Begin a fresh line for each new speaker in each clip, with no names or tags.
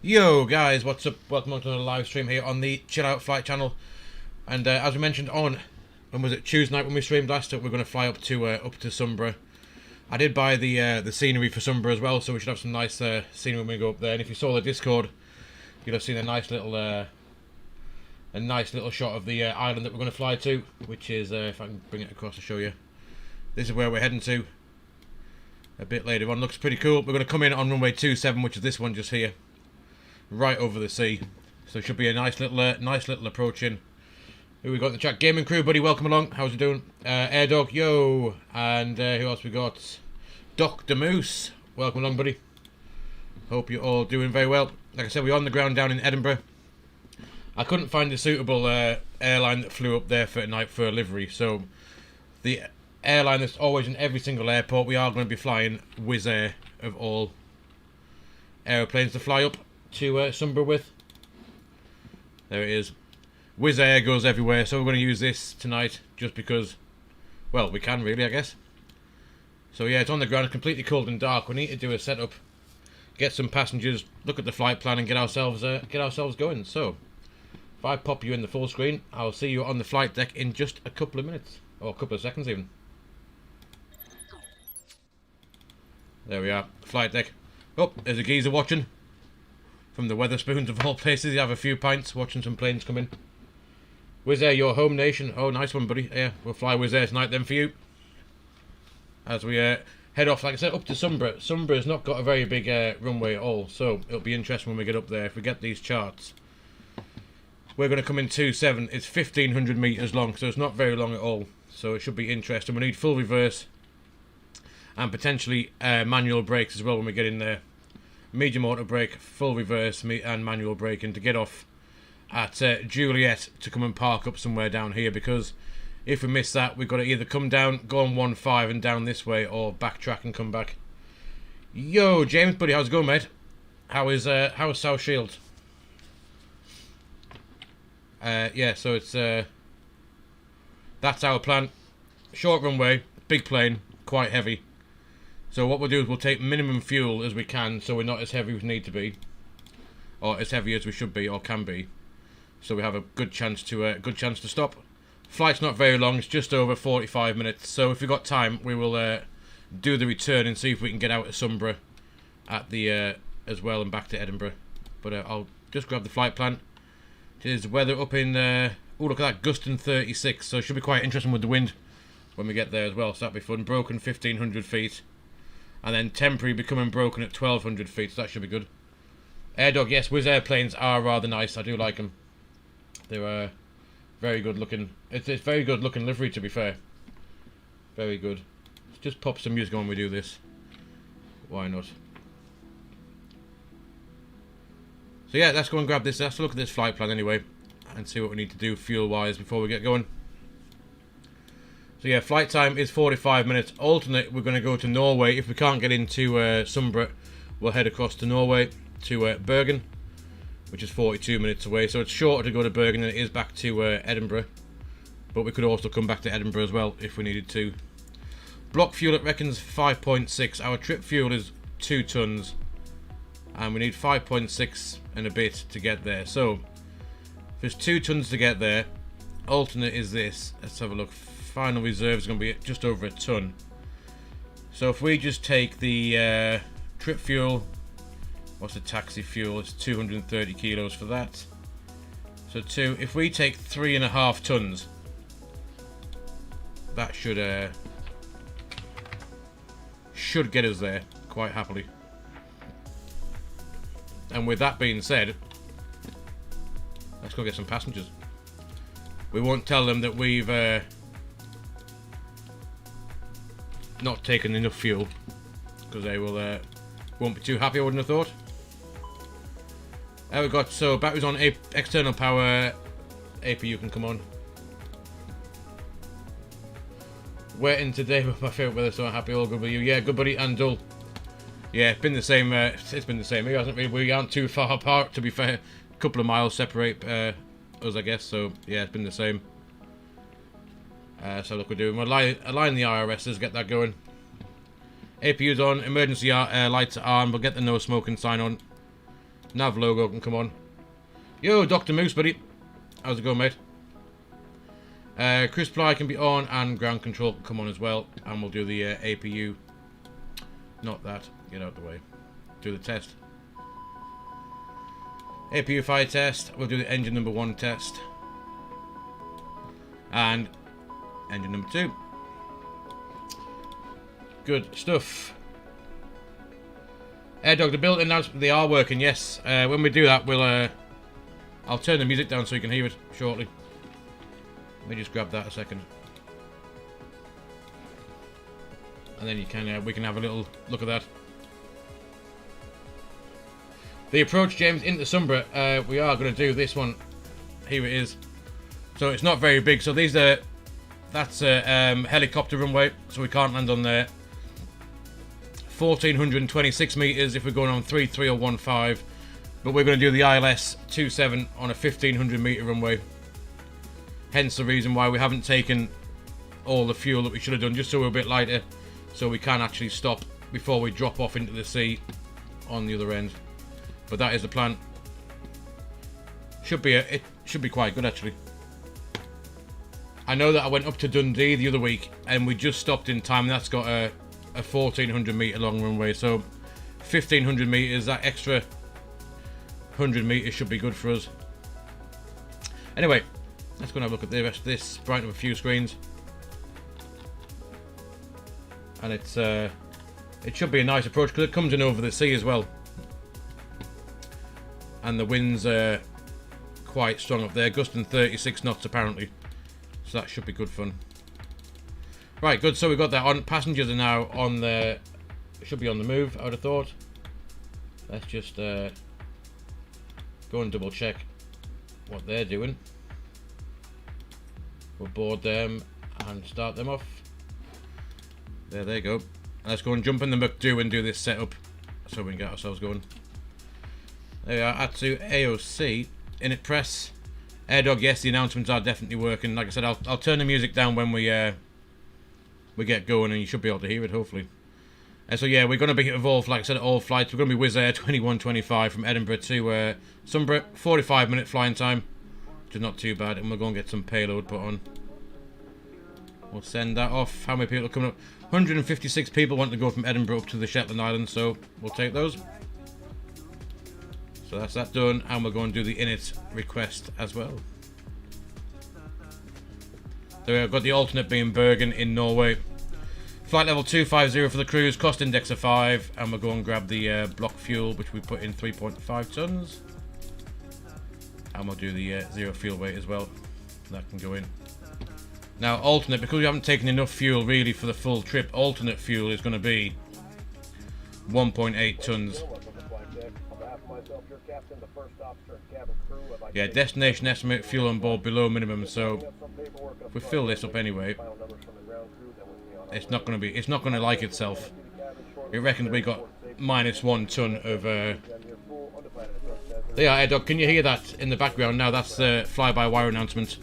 Yo guys, what's up? Welcome to another live stream here on the Chill Out Flight channel. And as we mentioned on, when was it, Tuesday night when we streamed last up, we're going to fly up to Sumburgh. I did buy the scenery for Sumburgh as well, so we should have some nice scenery when we go up there. And if you saw the Discord, you'll have seen a nice little shot of the island that we're going to fly to, which is if I can bring it across to show you. This is where we're heading to. A bit later on, looks pretty cool. We're going to come in on runway 27, which is this one just here. Right over the sea, so it should be a nice little approach in. Who we got in the chat? Gaming Crew, buddy, welcome along. How's it doing? Air Dog, yo, and who else we got? Dr. Moose, welcome along, buddy. Hope you're all doing very well. Like I said, we're on the ground down in Edinburgh. I couldn't find a suitable airline that flew up there for a night for a livery, so the airline that's always in every single airport, we are going to be flying Wizz Air of all aeroplanes to fly up to Sumburgh with. There it is. Wizz Air goes everywhere, so we're going to use this tonight just because, well, we can really, I guess. So yeah, it's on the ground, it's completely cold and dark. We need to do a setup, get some passengers, look at the flight plan, and get ourselves going. So if I pop you in the full screen, I'll see you on the flight deck in just a couple of minutes, or a couple of seconds even. There we are, flight deck. Oh, there's a geezer watching. From the Weatherspoons of all places, you have a few pints watching some planes come in. Wizz Air, your home nation. Oh, nice one, buddy. Yeah, we'll fly Wizz Air tonight then for you. As we head off, like I said, up to Sumburgh. Sumburgh's not got a very big runway at all, so it'll be interesting when we get up there. If we get these charts, we're going to come in 2.7. It's 1,500 metres long, so it's not very long at all. So it should be interesting. We need full reverse and potentially manual brakes as well when we get in there. Medium auto brake, full reverse and manual braking to get off at Juliet to come and park up somewhere down here, because if we miss that, we've got to either come down, go on 1.5 and down this way, or backtrack and come back. Yo, James, buddy, how's it going, mate? How is South Shields? Yeah, so it's that's our plan. Short runway, big plane, quite heavy. So what we'll do is we'll take minimum fuel as we can, so we're not as heavy as we need to be, or as heavy as we should be or can be. So we have a good chance to stop. Flight's not very long; it's just over 45 minutes. So if we've got time, we will do the return and see if we can get out of Sumburgh at the as well and back to Edinburgh. But I'll just grab the flight plan. There's weather up in. Oh, look at that, gusting 36. So it should be quite interesting with the wind when we get there as well. So that'll be fun. Broken 1,500 feet. And then temporary becoming broken at 1,200 feet, so that should be good. Air Dog, yes, Wizz airplanes are rather nice. I do like them. They're very good looking. It's very good looking livery, to be fair. Very good. Let's just pop some music on when we do this. Why not? So yeah, let's go and grab this. Let's look at this flight plan anyway, and see what we need to do fuel-wise before we get going. So yeah, flight time is 45 minutes. Alternate, we're going to go to Norway. If we can't get into Sumburgh, we'll head across to Norway, to Bergen, which is 42 minutes away. So it's shorter to go to Bergen than it is back to Edinburgh. But we could also come back to Edinburgh as well if we needed to. Block fuel, it reckons 5.6. Our trip fuel is 2 tons. And we need 5.6 and a bit to get there. So, if there's 2 tons to get there, alternate is this. Let's have a look. Final reserve is going to be just over a ton. So if we just take the trip fuel, what's the taxi fuel? It's 230 kilos for that. So if we take 3.5 tons, that should get us there quite happily. And with that being said, let's go get some passengers. We won't tell them that we've not taken enough fuel, because they will won't be too happy, I wouldn't have thought. We've got, so batteries on, external power, APU can come on. Waiting today with my favourite weather, so I'm happy. All good with you? Yeah, good buddy, and dull. Yeah, it's been the same. It's been the same. It hasn't really, we aren't too far apart, to be fair. A couple of miles separate us, I guess. So yeah, it's been the same. So look, we're doing, we'll align the IRSs, get that going. APU's on, emergency lights are on, we'll get the no smoking sign on. Nav logo can come on. Yo, Dr. Moose, buddy. How's it going, mate? Cruise supply can be on, and ground control can come on as well. And we'll do the APU. Not that. Get out of the way. Do the test. APU fire test. We'll do the engine number 1 test. And engine number 2. Good stuff. Air Dog, the built announcement, they are working, yes. When we do that, we'll I'll turn the music down so you can hear it shortly. Let me just grab that a second. And then you can we can have a little look at that. The approach, James, into Sumburgh, we are going to do this one. Here it is. So it's not very big. So these are, that's a helicopter runway, so we can't land on there. 1,426 meters if we're going on 33 or 15. But we're going to do the ILS 27 on a 1,500 meter runway. Hence the reason why we haven't taken all the fuel that we should have done, just so we're a bit lighter, so we can actually stop before we drop off into the sea on the other end. But that is the plan. It should be quite good, actually. I know that I went up to Dundee the other week and we just stopped in time. That's got a 1,400 meter long runway, so 1,500 meters, that extra 100 meters should be good for us. Anyway, let's go and have a look at the rest of this. Brighten up a few screens. And it should be a nice approach because it comes in over the sea as well. And the winds are quite strong up there, gusting 36 knots apparently. So that should be good fun. Right, good, so we've got that on. Passengers are now on the, should be on the move, I would have thought. Let's just go and double check what they're doing. We'll board them and start them off. There they go. Let's go and jump in the McDo and do this setup so we can get ourselves going. There we are, Atsu AOC. Init press. AirDog, yes, the announcements are definitely working. Like I said, I'll turn the music down when we get going, and you should be able to hear it, hopefully. And so yeah, we're going to be involved, like I said, at all flights. We're going to be Wizz Air 2125 from Edinburgh to Sumburgh. 45-minute flying time, which is not too bad. And we'll go and get some payload put on. We'll send that off. How many people are coming up? 156 people want to go from Edinburgh up to the Shetland Islands, so we'll take those. So that's that done, and we're going to do the init request as well. So we've got the alternate being Bergen in Norway. Flight level 250 for the cruise, cost index of 5, and we'll go and grab the block fuel, which we put in 3.5 tons. And we'll do the zero fuel weight as well. That can go in. Now alternate, because we haven't taken enough fuel really for the full trip, alternate fuel is going to be 1.8 tons. Yeah, destination estimate fuel on board below minimum, so if we fill this up anyway, it's not going to like itself. It reckons we got -1 ton of there you are, AirDog, can you hear that in the background now? That's the fly-by-wire announcement.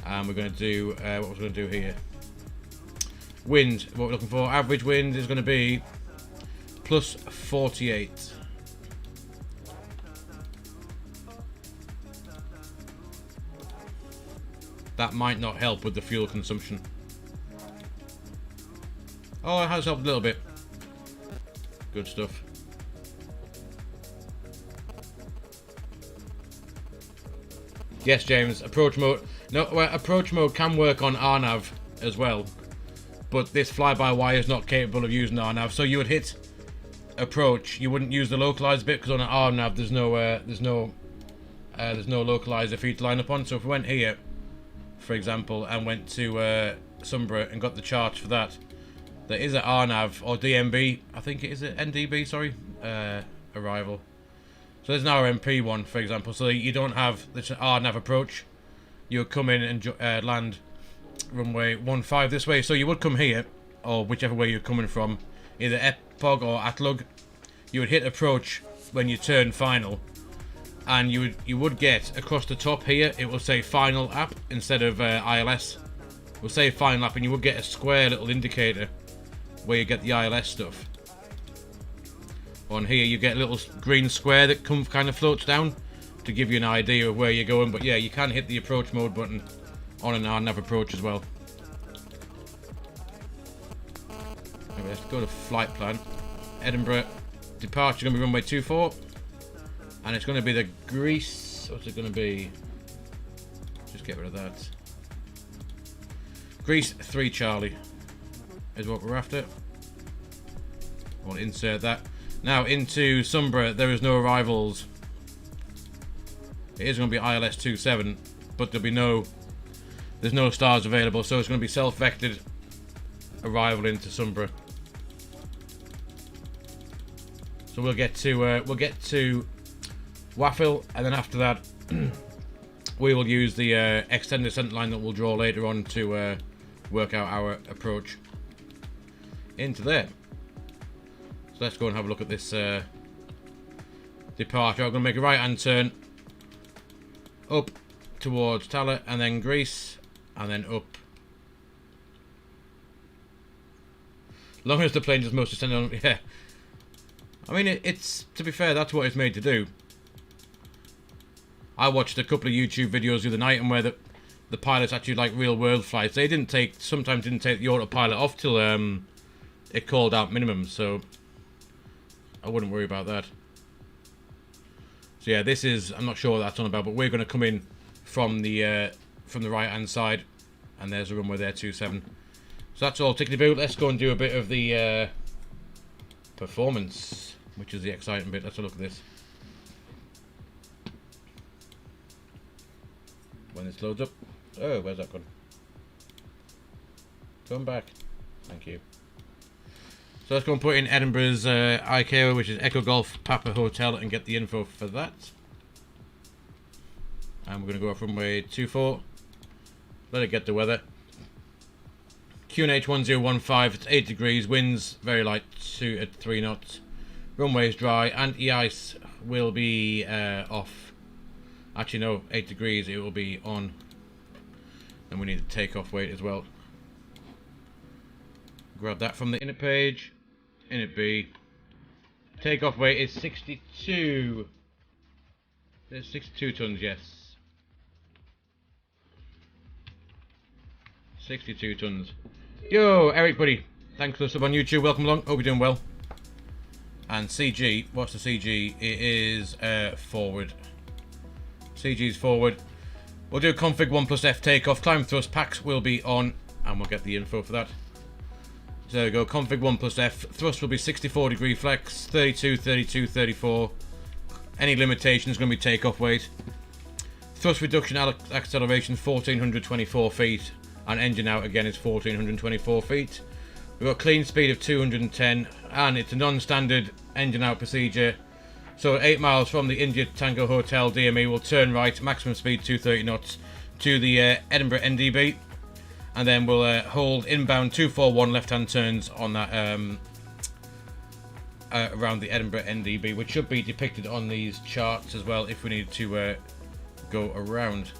And we're going to do what we're going to do here. Wind, what we're looking for, average wind is going to be plus 48. That might not help with the fuel consumption. Oh, it has helped a little bit. Good stuff. Yes, James, approach mode. No, well, approach mode can work on RNAV as well, but this fly-by-wire is not capable of using RNAV. So you would hit approach. You wouldn't use the localized bit because on an RNAV there's no localizer for you to line up on. So if we went here, for example, and went to Sumburgh and got the charts for that, there is an RNAV or DMB. I think it is an NDB. Sorry, arrival. So there's an RMP one, for example. So you don't have this RNAV approach. You would come in and land runway 15 this way. So you would come here, or whichever way you're coming from, either Epog or Atlug. You would hit approach when you turn final, and you would get across the top here. It will say final app instead of ILS. It will say final app, and you would get a square little indicator where you get the ILS stuff. On here you get a little green square that kind of floats down to give you an idea of where you're going. But yeah, you can hit the approach mode button on an RNAV approach as well. Anyway, let's go to flight plan. Edinburgh departure going to be runway 24, and it's going to be the Greece. What's it going to be? Just get rid of that. Greece 3 Charlie is what we're after. I'll insert that. Now into Sumburgh, there is no arrivals. It is going to be ILS 27, but there's no stars available, so it's going to be self-vectored arrival into Sumburgh. So we'll get to Waffle, and then after that we will use the extended descent line that we'll draw later on to work out our approach into there. So let's go and have a look at this departure. I'm going to make a right hand turn up towards Tallaght, and then Greece, and then up. Long as the plane just mostly send on, yeah. I mean, it's to be fair, that's what it's made to do. I watched a couple of YouTube videos the other night, and where the pilots actually like real world flights. They sometimes didn't take the autopilot off till it called out minimum, so I wouldn't worry about that. So yeah, this is, I'm not sure what that's on about, but we're going to come in from the right hand side, and there's a runway there 27. So that's all tickety boo. Let's go and do a bit of the performance, which is the exciting bit. Let's have a look at this. When this loads up. Oh, where's that gone? Come back. Thank you. So let's go and put in Edinburgh's ICAO, which is Echo Golf Papa Hotel, and get the info for that. And we're going to go off runway 24. Let it get the weather. QNH 1015, it's 8 degrees, winds very light, 2 at 3 knots. Runway is dry, anti-ice will be off. Actually no, 8 degrees, it will be on. And we need a takeoff weight as well. Grab that from the init page. Init B. Takeoff weight is 62. There's 62 tons, yes. 62 tons. Yo, Eric, buddy. Thanks for the sub on YouTube. Welcome along. Hope you're doing well. And CG, what's the CG? It is forward. CG's forward. We'll do config 1 plus F takeoff. Climb thrust packs will be on, and we'll get the info for that. So there we go, config 1 plus F. Thrust will be 64 degree flex, 32, 32, 34. Any limitations going to be takeoff weight. Thrust reduction acceleration 1424 feet, and engine out again is 1424 feet. We've got clean speed of 210, and it's a non-standard engine out procedure. So at 8 miles from the India Tango Hotel DME, we'll turn right, maximum speed 230 knots, to the Edinburgh NDB. And then we'll hold inbound 241 left-hand turns on that around the Edinburgh NDB, which should be depicted on these charts as well if we need to go around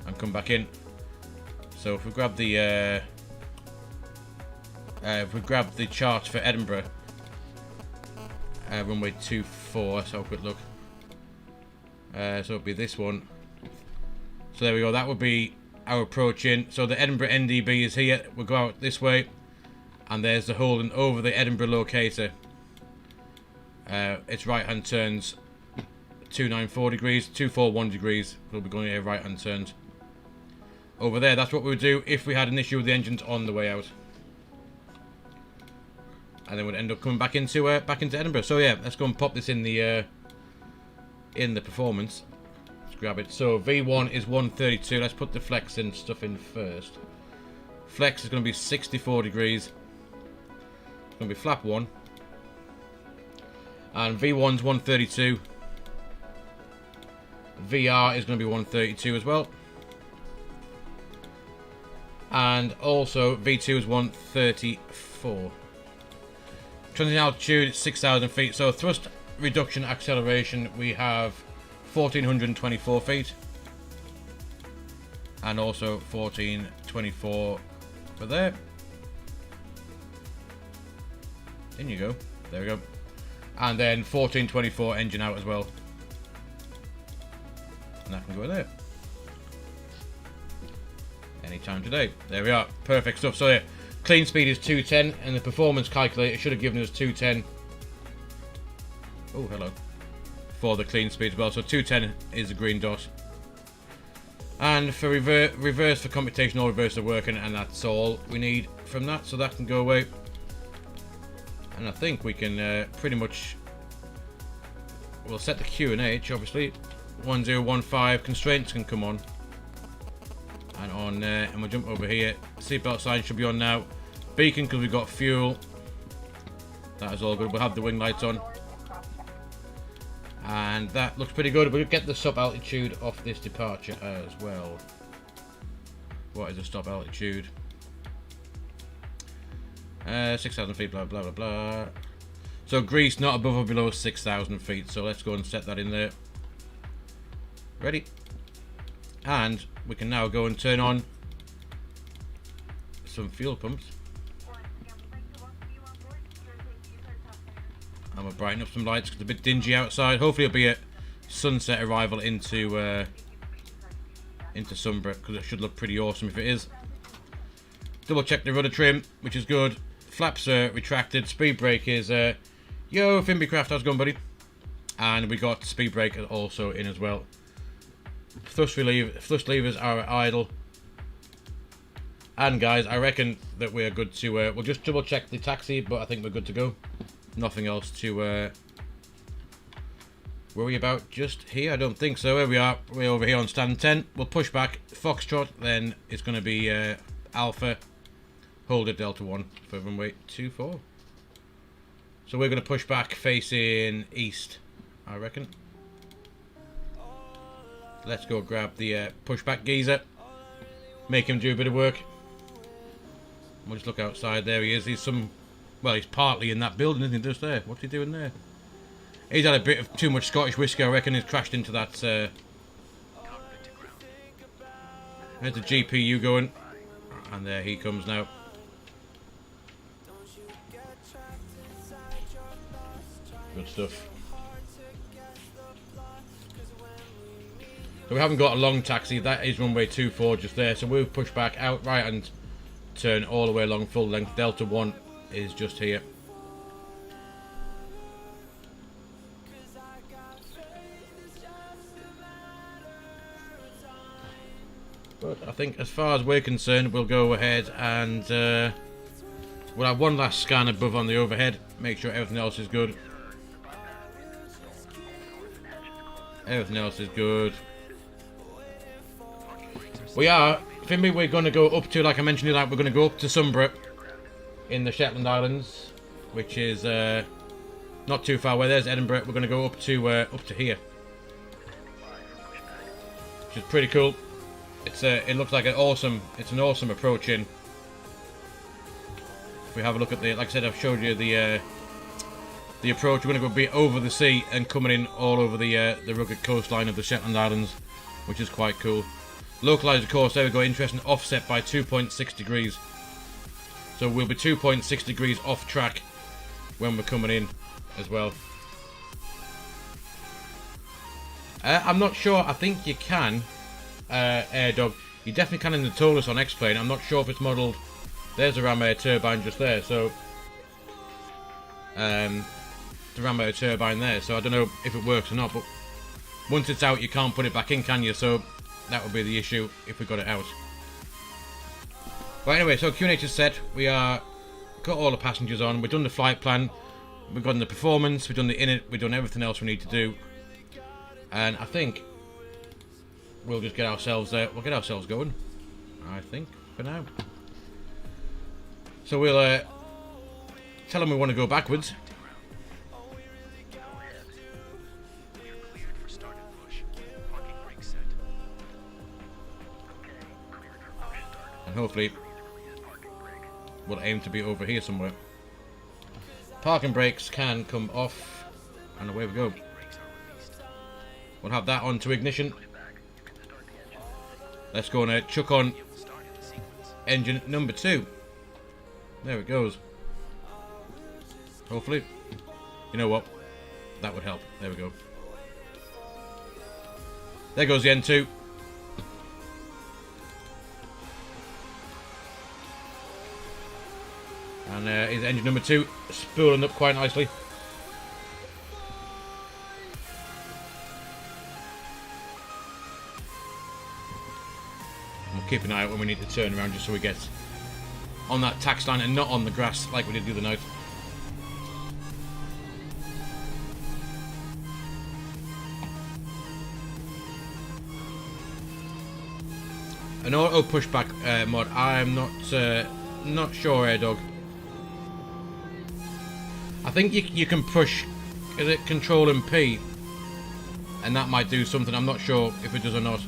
and come back in. So if we grab the chart for Edinburgh, runway 24. Let's have a quick look. So it'll be this one. So there we go. That would be our approach in. So the Edinburgh NDB is here. We'll go out this way, and there's the holding over the Edinburgh locator. It's right hand turns 294 degrees, 241 degrees. We'll be going here right hand turns over there. That's what we would do if we had an issue with the engines on the way out, and then we'd end up coming back into Edinburgh. So yeah, let's go and pop this in the performance. Grab it. So V1 is 132. Let's put the flex and stuff in first. Flex is going to be 64 degrees. It's going to be flap 1. And V1's 132. VR is going to be 132 as well. And also V2 is 134. Transition altitude is 6,000 feet. So thrust reduction acceleration, we have 1424 feet, and also 1424 for there. In you go. There we go. And then 1424 engine out as well. And that can go in there. Anytime today. There we are. Perfect stuff. So yeah, clean speed is 210 and the performance calculator should have given us 210. Oh, hello. For the clean speed as well. So 210 is the green dot. And for reverse for computation, all reverse are working, and that's all we need from that. So that can go away. And I think we can pretty much, we'll set the Q and H obviously. 1015 constraints can come on. And on there, and we'll jump over here. Seatbelt sign should be on now. Beacon because we've got fuel. That is all good. We'll have the wing lights on. And that looks pretty good. We'll get the stop altitude off this departure as well. What is the stop altitude? 6,000 feet, blah, blah, blah, blah. So Greece not above or below 6,000 feet. So let's go and set that in there. Ready? And we can now go and turn on some fuel pumps. And we'll brighten up some lights because it's a bit dingy outside. Hopefully it'll be a sunset arrival into Sumburgh, because it should look pretty awesome if it is. Double check the rudder trim, which is good. Flaps are retracted. Speed brake is yo, Fimbicraft, how's it going, buddy? And we got speed brake also in as well. Thrust levers are idle. And guys, I reckon that we are good to we'll just double check the taxi, but I think we're good to go. Nothing else to worry about just here. I don't think so. Here we are. We're over here on stand 10. We'll push back Foxtrot. Then it's going to be Alpha. Hold it Delta 1 for runway 24. So we're going to push back facing east, I reckon. Let's go grab the pushback geezer. Make him do a bit of work. We'll just look outside. There he is. He's some... Well, he's partly in that building, isn't he? Just there. What's he doing there? He's had a bit of too much Scottish whiskey, I reckon. He's crashed into that... There's the GPU going. And there he comes now. Good stuff. So we haven't got a long taxi. That is runway 24 just there. So we'll push back out right and turn all the way along full length. Delta 1 is just here. But I think as far as we're concerned, we'll go ahead and we'll have one last scan above on the overhead. Make sure everything else is good. Everything else is good. We are, Fimby, we're going to go up to, like I mentioned, we're going to go up to Sumburgh in the Shetland Islands, which is not too far away. There's Edinburgh. We're going to go up to here, which is pretty cool. It's it looks like an awesome approach in. If we have a look at the, like I said, I've showed you the approach. We're going to go be over the sea and coming in all over the rugged coastline of the Shetland Islands, which is quite cool. Localized, of course, there we go, interesting, offset by 2.6 degrees. So we'll be 2.6 degrees off track when we're coming in as well. I'm not sure, I think you can, AirDog. You definitely can in the Taurus on X-Plane. I'm not sure if it's modelled. There's a ram air turbine just there, so... the ram air turbine there, so I don't know if it works or not, but once it's out, you can't put it back in, can you? So... that would be the issue if we got it out. But anyway, so QNH is set. We are got all the passengers on. We've done the flight plan. We've done the performance. We've done the init. We've done everything else we need to do. And I think we'll just get ourselves there. We'll get ourselves going, I think, for now. So we'll tell them we want to go backwards. Hopefully we'll aim to be over here somewhere. Parking brakes can come off and away we go. We'll have that on to ignition. Let's go and chuck on engine number 2. There it goes. hopefully. You know what? That would help. There we go. There goes the N2. And is engine number 2 spooling up quite nicely. We'll keep an eye out when we need to turn around just so we get on that tax line and not on the grass like we did the other night. An auto pushback mod, I'm not sure, Air Dog. I think you can push, is it Control and P, and that might do something. I'm not sure if it does or not.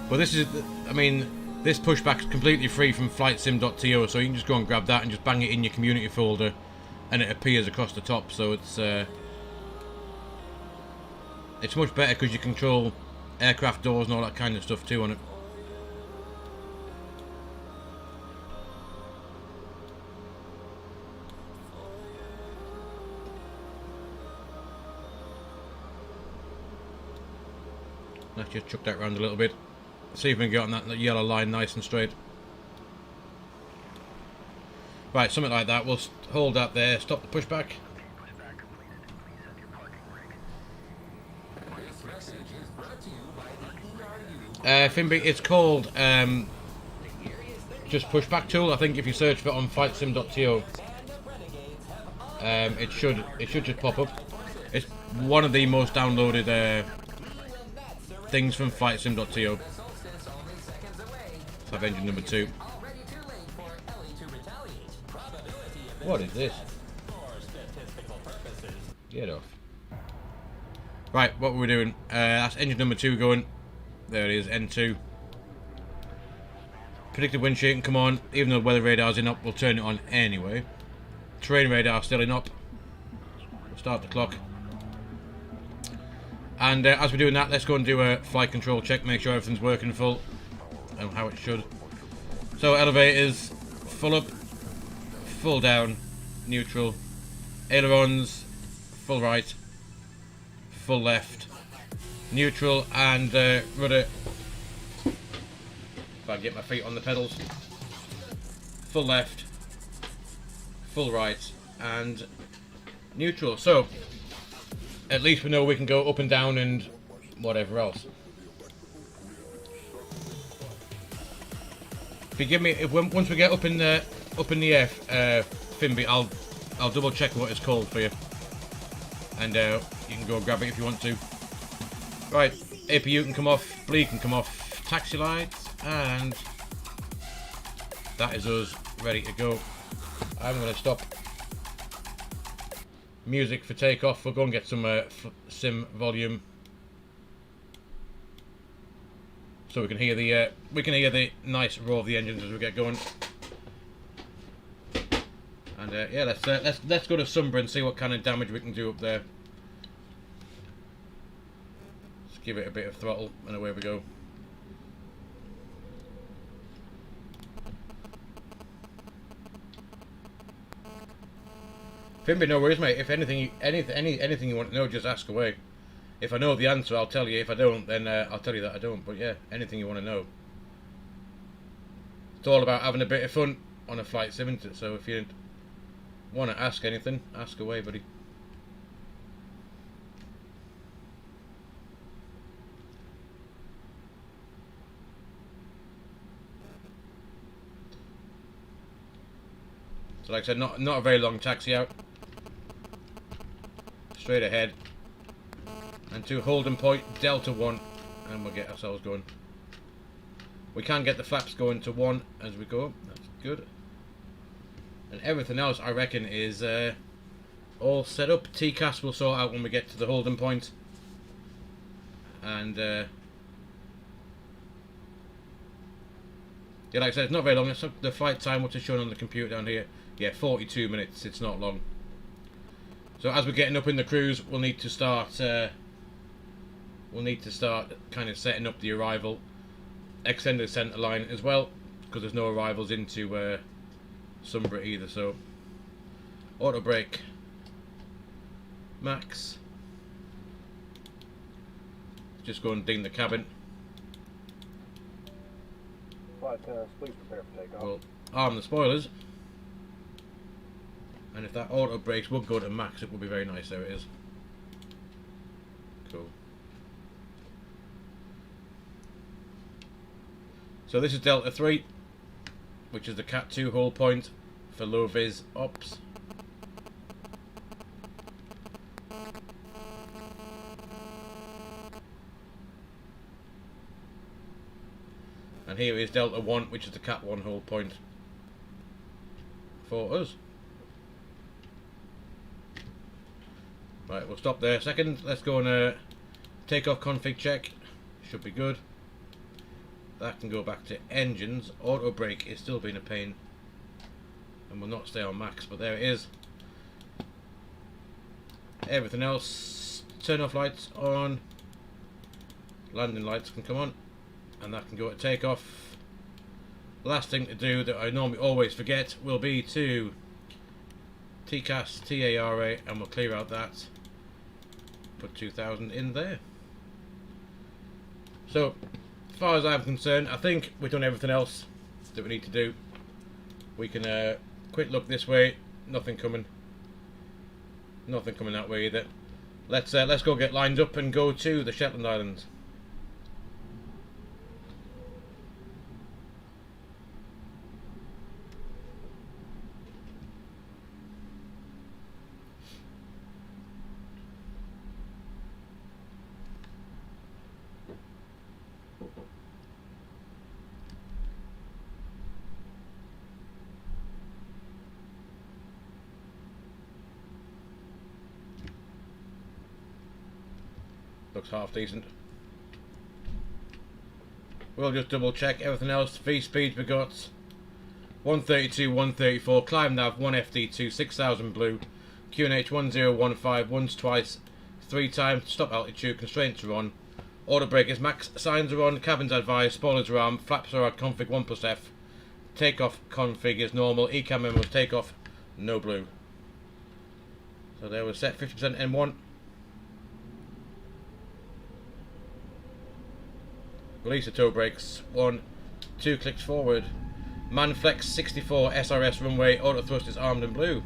But this is, I mean, this pushback is completely free from flightsim.to, so you can just go and grab that and just bang it in your community folder, and it appears across the top. So it's much better because you control aircraft doors and all that kind of stuff too on it. Let's just chuck that around a little bit. See if we can get on that yellow line nice and straight. Right, something like that. We'll hold that there, stop the pushback. Finby, it's called just pushback tool. I think if you search for it on flightsim.to, it should just pop up. It's one of the most downloaded things from flightsim.to. Let's have engine number 2. What is this? Get off. Right, what were we doing? That's engine number 2 going. There it is, N2. Predicted wind sheet can come on. Even though the weather radar's in up, we'll turn it on anyway. Terrain radar still in up. We'll start the clock. And as we're doing that, let's go and do a flight control check, make sure everything's working full and how it should. So elevators, full up, full down, neutral. Ailerons, full right, full left, neutral, and rudder. If I can get my feet on the pedals. Full left, full right, and neutral. So at least we know we can go up and down and whatever else. If you give me, once we get up in the air, Finby, I'll double check what it's called for you, and you can go grab it if you want to. Right, APU can come off, bleed can come off, taxi lights, and that is us ready to go. I'm going to stop music for takeoff. We'll go and get some sim volume, so we can hear the nice roar of the engines as we get going. And yeah, let's go to Sumburgh and see what kind of damage we can do up there. Let's give it a bit of throttle and away we go. Finby, no worries, mate. If anything you want to know, just ask away. If I know the answer, I'll tell you. If I don't, then I'll tell you that I don't. But yeah, anything you want to know. It's all about having a bit of fun on a flight sim, isn't it? So if you want to ask anything, ask away, buddy. So like I said, not a very long taxi out. Straight ahead. And to holding point, Delta 1, and we'll get ourselves going. We can get the flaps going to 1 as we go. That's good. And everything else, I reckon, is all set up. TCAS will sort out when we get to the holding point. And yeah, like I said, it's not very long. It's the flight time, what's it showing on the computer down here? Yeah, 42 minutes. It's not long. So as we're getting up in the cruise, we'll need to start kind of setting up the arrival, extend the centre line as well, because there's no arrivals into Sumburgh either, so auto brake max. Just go and ding the cabin.
Flight attendants, please prepare for takeoff.
We'll arm the spoilers, and if that auto brakes would go to max, it would be very nice. There it is. Cool. So this is Delta 3, which is the Cat 2 hold point for low vis ops. And here is Delta 1, which is the Cat 1 hold point for us. Right, we'll stop there a second. Let's go and takeoff config check. Should be good. That can go back to engines. Auto brake is still being a pain and will not stay on max, but there it is. Everything else, turn off lights on. Landing lights can come on, and that can go to takeoff. Last thing to do that I normally always forget will be to TCAS, TARA, and we'll clear out that. Put 2000 in there. So, as far as I'm concerned, I think we've done everything else that we need to do. We can quick look this way. Nothing coming. Nothing coming that way either. Let's go get lined up and go to the Shetland Islands. Looks half decent. We'll just double check everything else. V speeds we got 132, 134, climb nav 1FD2, 6000 blue, QNH 1015, once, twice, 3 times, stop altitude, constraints are on, auto brake is max, signs are on, cabins advised, spoilers are armed, flaps are at config 1+F, takeoff config is normal, ECAM memos takeoff, no blue. So there was set 50% N1. Release the toe brakes, 1, 2 clicks forward. Manflex 64 SRS runway, auto thrust is armed and blue.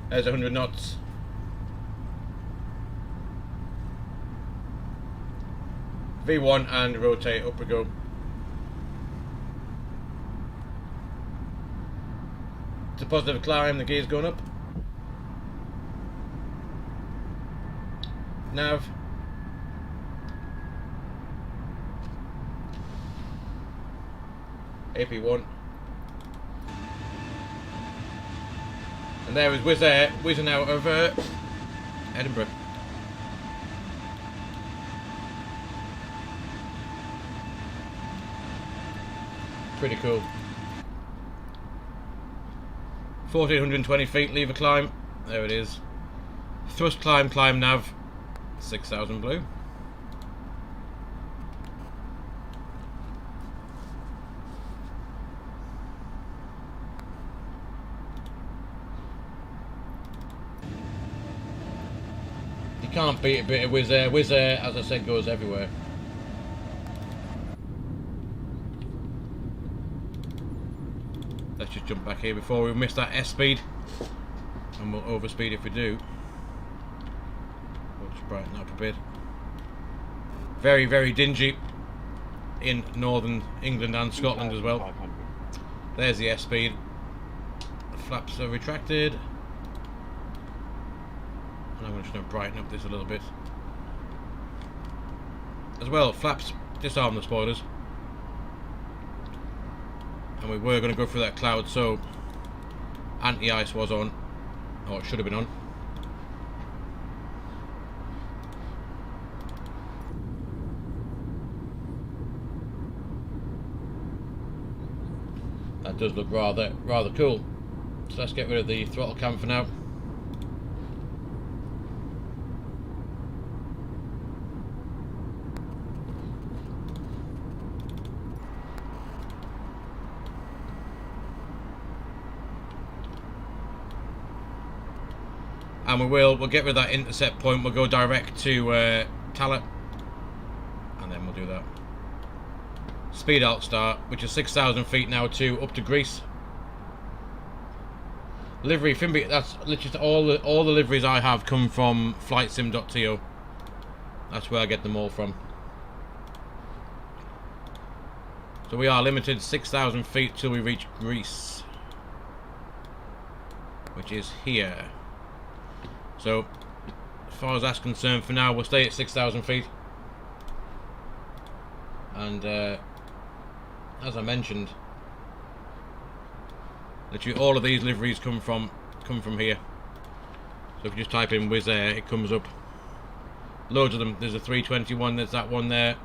There's 100 knots. V1 and rotate, up we go. It's a positive climb, the gear's going up. Nav. AP1. And there is Wizz Air whizzing out of Edinburgh. Pretty cool. 1420 feet, lever climb. There it is. Thrust climb, climb nav. 6000 blue. You can't beat a bit of Wizz Air. Wizz Air, as I said, goes everywhere. Let's just jump back here before we miss that S speed, and we'll overspeed if we do. We'll just brighten up a bit. Very, very dingy in northern England and Scotland as well. There's the S speed. The flaps are retracted. And I'm just going to brighten up this a little bit. As well, flaps, disarm the spoilers. And we were going to go through that cloud, so anti-ice was on, or it should have been on. That does look rather cool. So let's get rid of the throttle cam for now. And we'll get rid of that intercept point. We'll go direct to Talent, and then we'll do that. Speed alt start, which is 6,000 feet now to up to Greece. Livery, Finby, that's literally all the liveries I have come from flightsim.to. That's where I get them all from. So we are limited 6,000 feet till we reach Greece, which is here. So as far as that's concerned, for now we'll stay at 6,000 feet. And as I mentioned, literally all of these liveries come from here. So if you just type in Wizz Air, it comes up. Loads of them. There's a 321. There's that one there.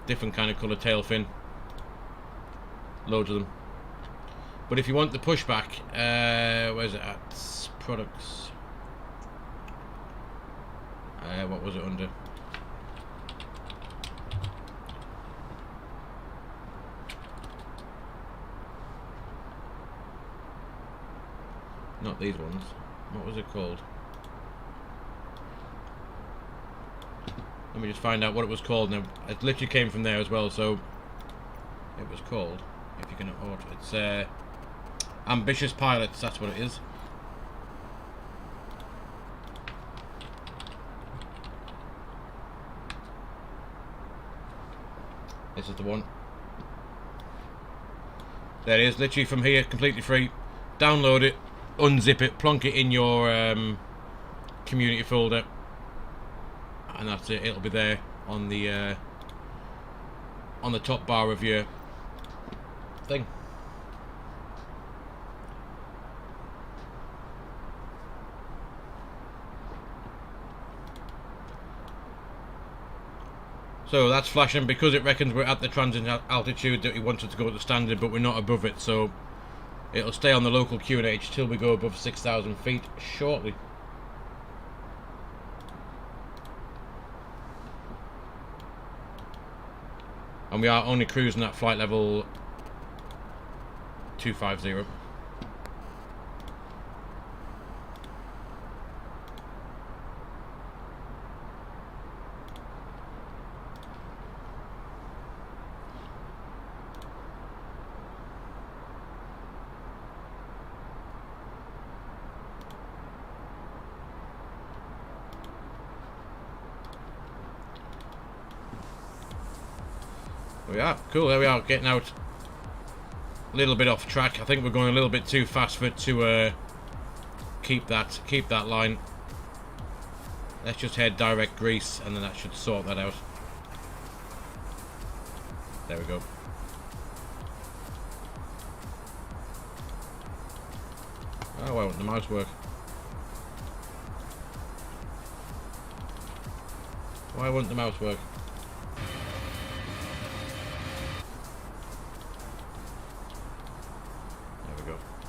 Different kind of colour tail fin. Loads of them. But if you want the pushback, where's it at? Products. What was it under? Not these ones. What was it called? Let me just find out what it was called now. It literally came from there as well, so it was called, if you can afford it. It's Ambitious Pilots, that's what it is. This is the one. There it is, literally from here, completely free. Download it, unzip it, plonk it in your community folder, and that's it. It'll be there on the top bar of your thing. So that's flashing because it reckons we're at the transit altitude that we wanted to go at the standard, but we're not above it, so it'll stay on the local QNH till we go above 6,000 feet shortly. And we are only cruising at flight level 250. We are cool. There we are, getting out a little bit off track. I think we're going a little bit too fast for it to keep that line. Let's just head direct Greece, and then that should sort that out. There we go. Oh, why won't the mouse work? Why won't the mouse work?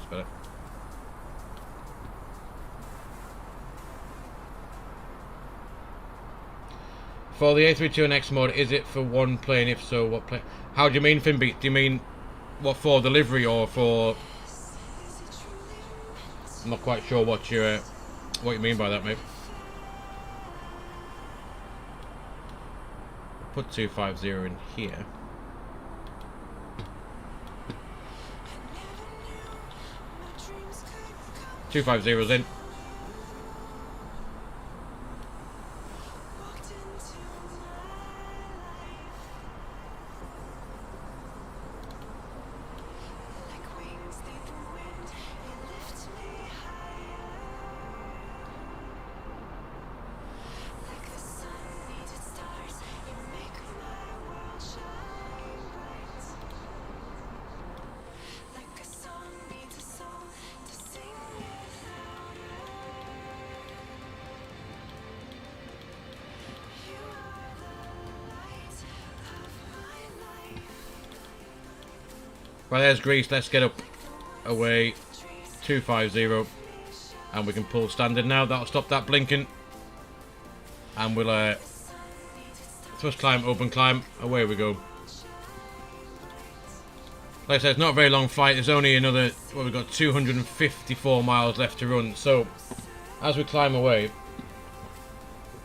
Better. For the A32NX mod, is it for one plane? If so, what plane? How do you mean, Finbeat? Do you mean what, for delivery or for? I'm not quite sure what you mean by that, mate. Put 250 in here. 250's in. Right, there's Greece. Let's get up away 250, and we can pull standard now. That'll stop that blinking, and we'll thrust climb, open climb, away we go. Like I said, it's not a very long flight. There's only another, well, we've got 254 miles left to run. So as we climb away,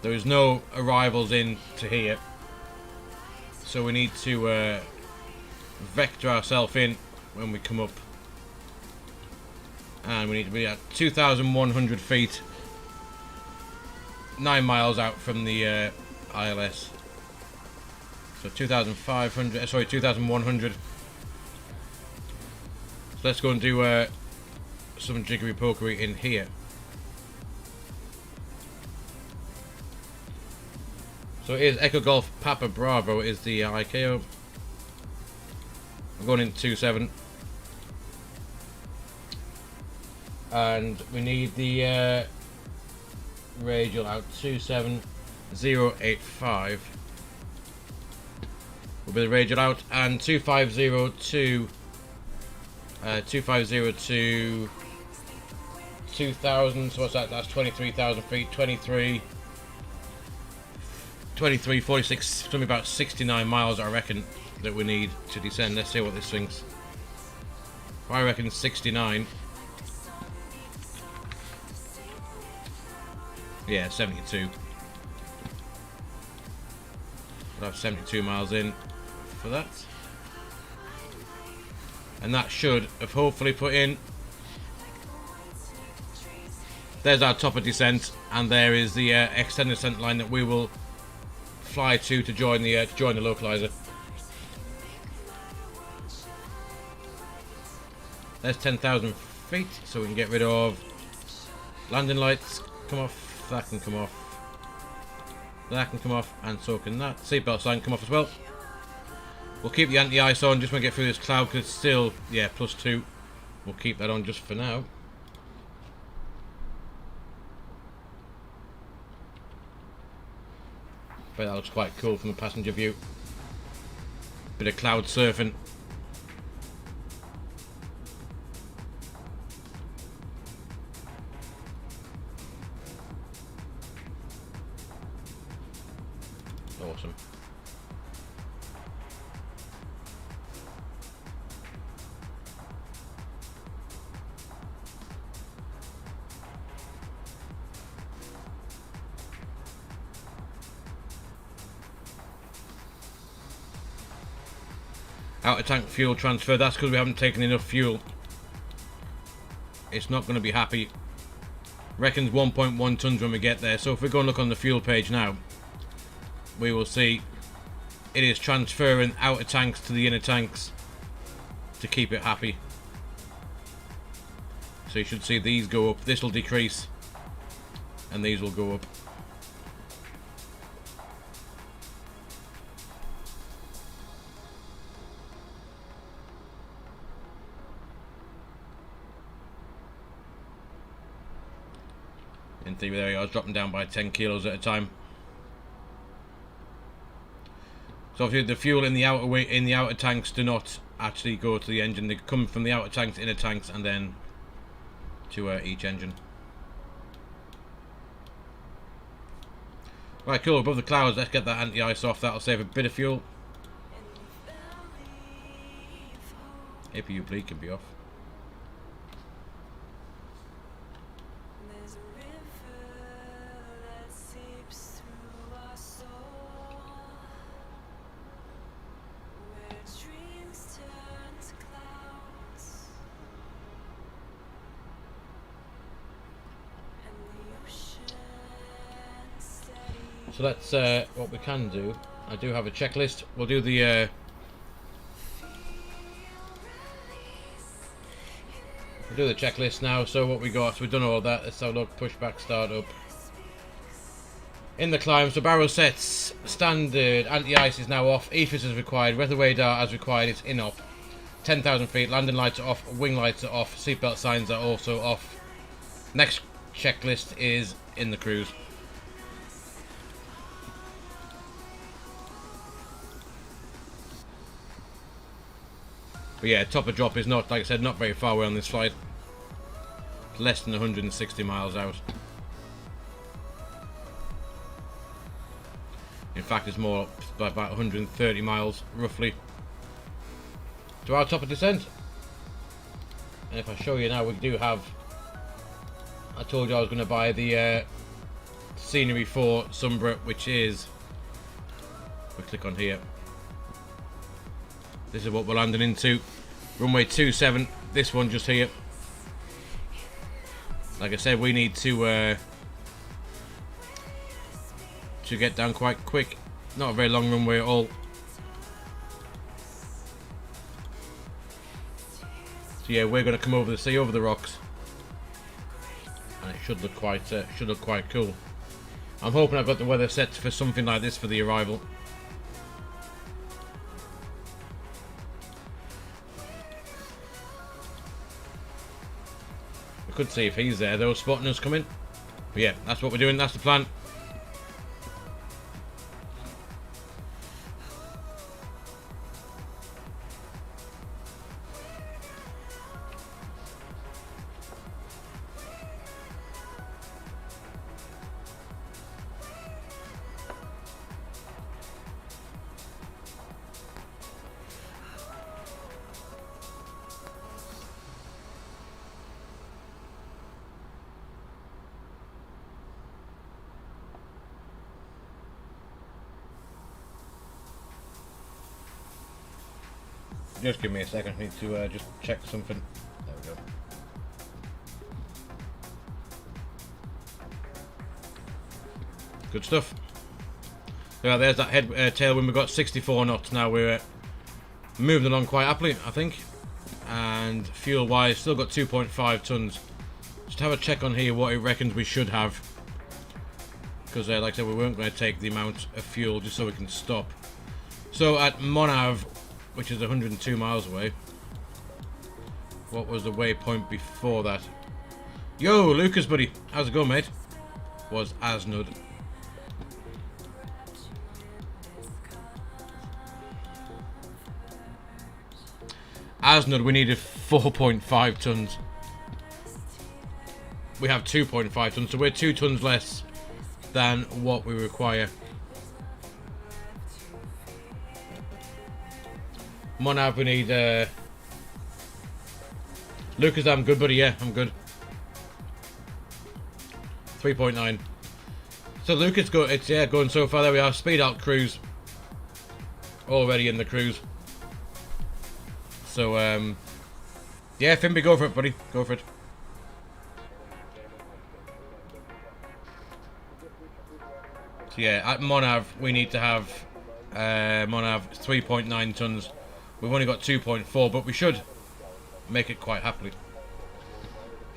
there is no arrivals in to here, so we need to vector ourselves in when we come up, and we need to be at 2,100 feet, 9 miles out from the ILS. So 2,500, sorry, 2,100. So let's go and do some jiggery pokery in here. So here's Echo Golf Papa Bravo is the ICAO. I'm going into 27, and we need the radial out 27085. Will be the radial out, and 2502 250 to 2,000. So what's that? That's 23,000 feet. 2346. Something about 69 miles, I reckon, that we need to descend. Let's see what this thinks. I reckon 69. Yeah, 72. We'll have 72 miles in for that. And that should have hopefully put in. There's our top of descent, and there is the extended descent line that we will fly to join the localizer. There's 10,000 feet, so we can get rid of landing lights. Come off. That can come off. That can come off, and so can that. Seatbelt sign come off as well. We'll keep the anti-ice on just when we get through this cloud, because it's still, yeah, +2. We'll keep that on just for now. But that looks quite cool from the passenger view. Bit of cloud surfing. Awesome. Out of tank fuel transfer, that's because we haven't taken enough fuel. It's not going to be happy. Reckons 1.1 tons when we get there. So if we go and look on the fuel page now, we will see it is transferring outer tanks to the inner tanks to keep it happy. So you should see these go up. This will decrease, and these will go up. In theory, there I was dropping down by 10 kilos at a time. So obviously the fuel in the outer tanks do not actually go to the engine. They come from the outer tanks, inner tanks, and then to each engine. Right, cool. Above the clouds, let's get that anti-ice off. That'll save a bit of fuel. APU bleed can be off. So that's what we can do. I do have a checklist. We'll do the checklist now. So what we got, we've done all that. Let's have a look. Pushback, start up. In the climb, so barrel sets, standard, anti-ice is now off, EFIS is required, weather radar as required, it's in off. 10,000 feet, landing lights are off, wing lights are off, seatbelt signs are also off. Next checklist is in the cruise. But yeah, top of drop is not, like I said, not very far away on this flight. It's less than 160 miles out. In fact, it's more by about 130 miles, roughly, to our top of descent. And if I show you now, we do have... I told you I was going to buy the scenery for Sumburgh, which is... We click on here. This is what we're landing into. Runway 27. This one just here. Like I said, we need to get down quite quick. Not a very long runway at all. So yeah, we're going to come over the sea, over the rocks, and it should look quite cool. I'm hoping I've got the weather set for something like this for the arrival. We could see if he's there though, spotting us coming. But yeah, that's what we're doing. That's the plan. Just give me a second, I need to just check something. There we go. Good stuff. Yeah, there's that head tailwind. We've got 64 knots now. We're moving along quite happily, I think. And fuel-wise, still got 2.5 tons. Just have a check on here what it reckons we should have. Because, like I said, we weren't going to take the amount of fuel just so we can stop. So at Monav, which is 102 miles away. What was the waypoint before that? Yo, Lucas, buddy. How's it going, mate? Was Asnud. Asnud, we needed 4.5 tons. We have 2.5 tons, so we're 2 tons less than what we require. Monav, we need Lucas, I'm good, buddy. Yeah, I'm good. 3.9. So Lucas, it's going so far. There we are. Speed out cruise. Already in the cruise. So yeah, Finby, go for it, buddy. Go for it. So yeah, at Monav we need to have Monav 3.9 tons. We've only got 2.4, but we should make it quite happily.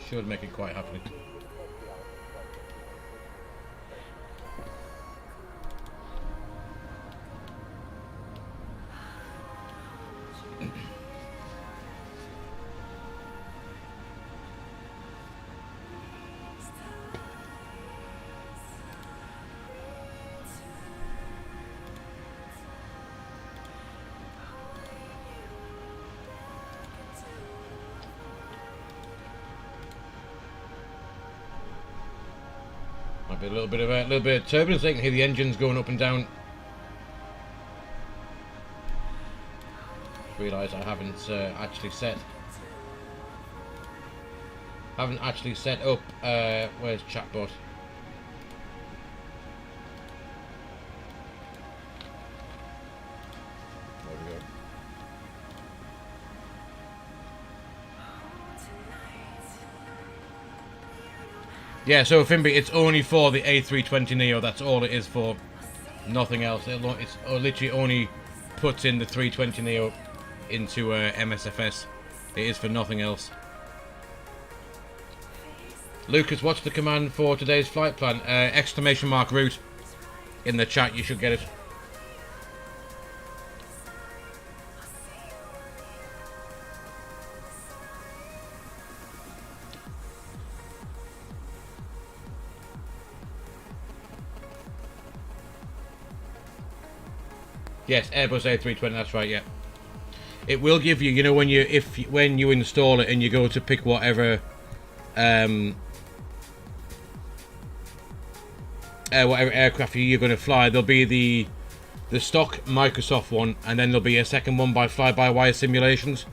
Should make it quite happily. Might be a little bit of turbulence. I can hear the engines going up and down. Realise I haven't actually set up. Where's chatbot? There we go. Yeah, so Finby, it's only for the A320neo. That's all it is for. Nothing else. It's literally only puts in the 320neo into MSFS. It is for nothing else. Lucas, what's the command for today's flight plan? Exclamation mark route. In the chat, you should get it. Yes, Airbus A320, that's right, yeah. it will give you, you know, when you install it and you go to pick whatever whatever aircraft you're going to fly, there'll be the stock Microsoft one, and then there'll be a second one by fly-by-wire simulations.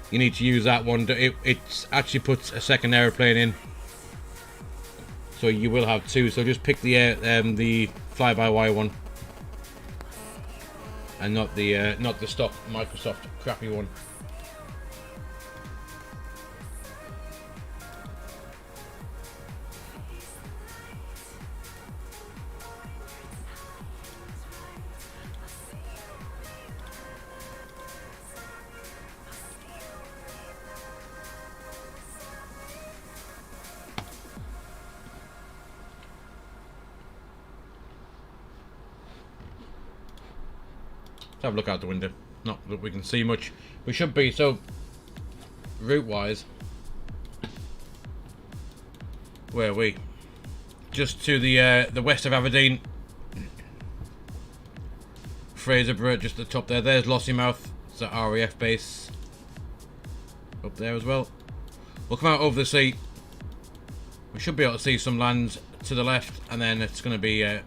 You need to use that one. It actually puts a second airplane in, so you will have two. So just pick the fly-by-wire one, and not the stock Microsoft crappy one. Let's have a look out the window. Not that we can see much. We should be, so route wise, where are we? Just to the west of Aberdeen, Fraserburgh, just at the top there. There's Lossiemouth. It's an RAF base up there as well. We'll come out over the sea. We should be able to see some lands to the left, and then it's going to be like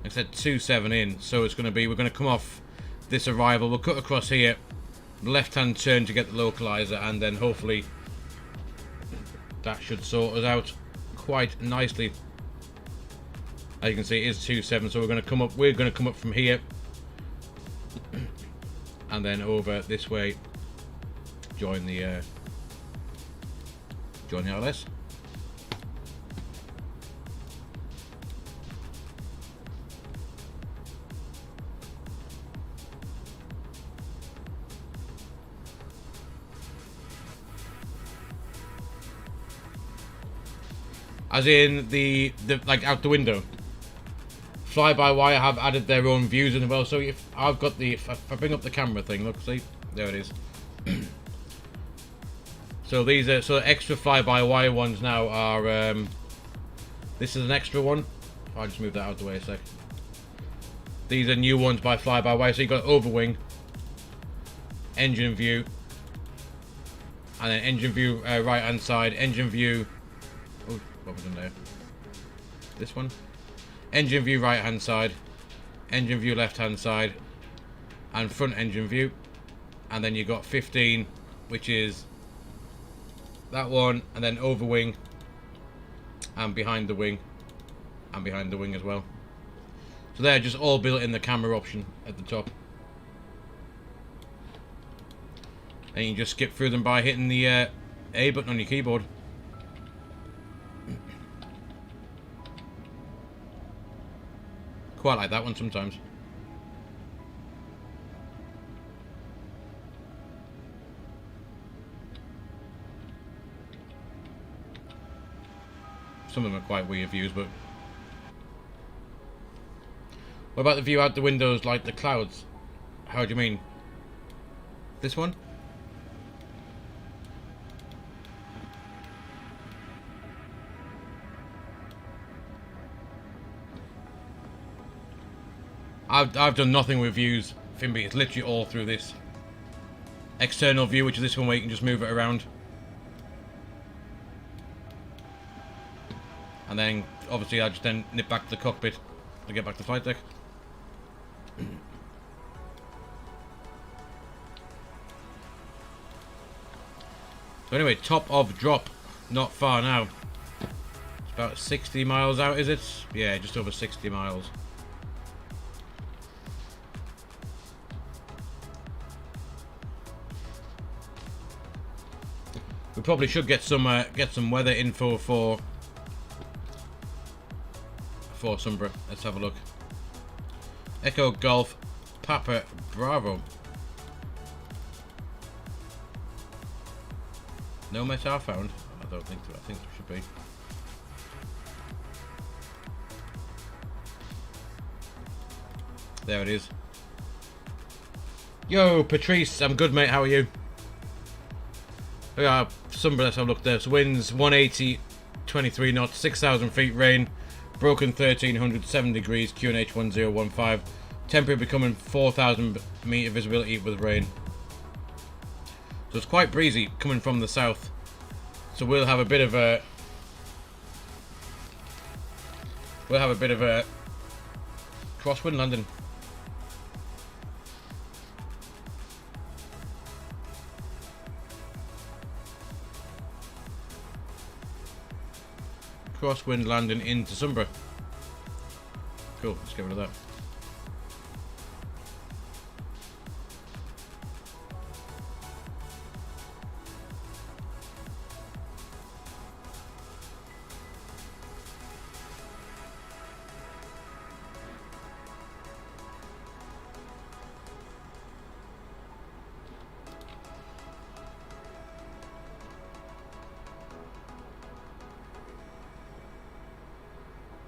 I said, 27 in, so it's going to be, we're going to come off this arrival, we'll cut across here, left hand turn to get the localizer, and then hopefully that should sort us out quite nicely. As you can see, it is 27, so we're going to come up from here and then over this way, join the RLS. As in the like out the window. Fly-by-wire have added their own views as well. So if I've got if I bring up the camera thing, look, see, there it is. So these are extra fly-by-wire ones now are. This is an extra one. I'll just move that out the way a sec. These are new ones by fly-by-wire. So you got overwing, engine view, and then engine view right hand side, engine view. Oh, what was in there? This one. Engine view right hand side, engine view left hand side, and front engine view. And then you got 15, which is that one, and then over wing, and behind the wing, and behind the wing as well. So they're just all built in the camera option at the top. And you can just skip through them by hitting the A button on your keyboard. Quite like that one sometimes. Some of them are quite weird views, but... What about the view out the windows, like the clouds? How do you mean? This one? I've done nothing with views, Finby. It's literally all through this external view, which is this one where you can just move it around. And then, obviously, I just then nip back to the cockpit to get back to the flight deck. So anyway, top of drop, not far now. It's about 60 miles out, is it? Yeah, just over 60 miles. We probably should get some weather info for Sumburgh. Let's have a look. Echo Golf Papa Bravo. No METAR found. I don't think so. I think there should be. There it is. Yo, Patrice. I'm good, mate. How are you? Yeah, Sumburgh, let's have a look there. So winds 180, 23 knots, 6,000 feet, rain, broken 1300, 7 degrees, QNH 1015. Temperature becoming 4,000 meter visibility with rain. So it's quite breezy coming from the south. So we'll have a bit of a crosswind landing. Crosswind landing into Sumburgh. Cool, let's get rid of that.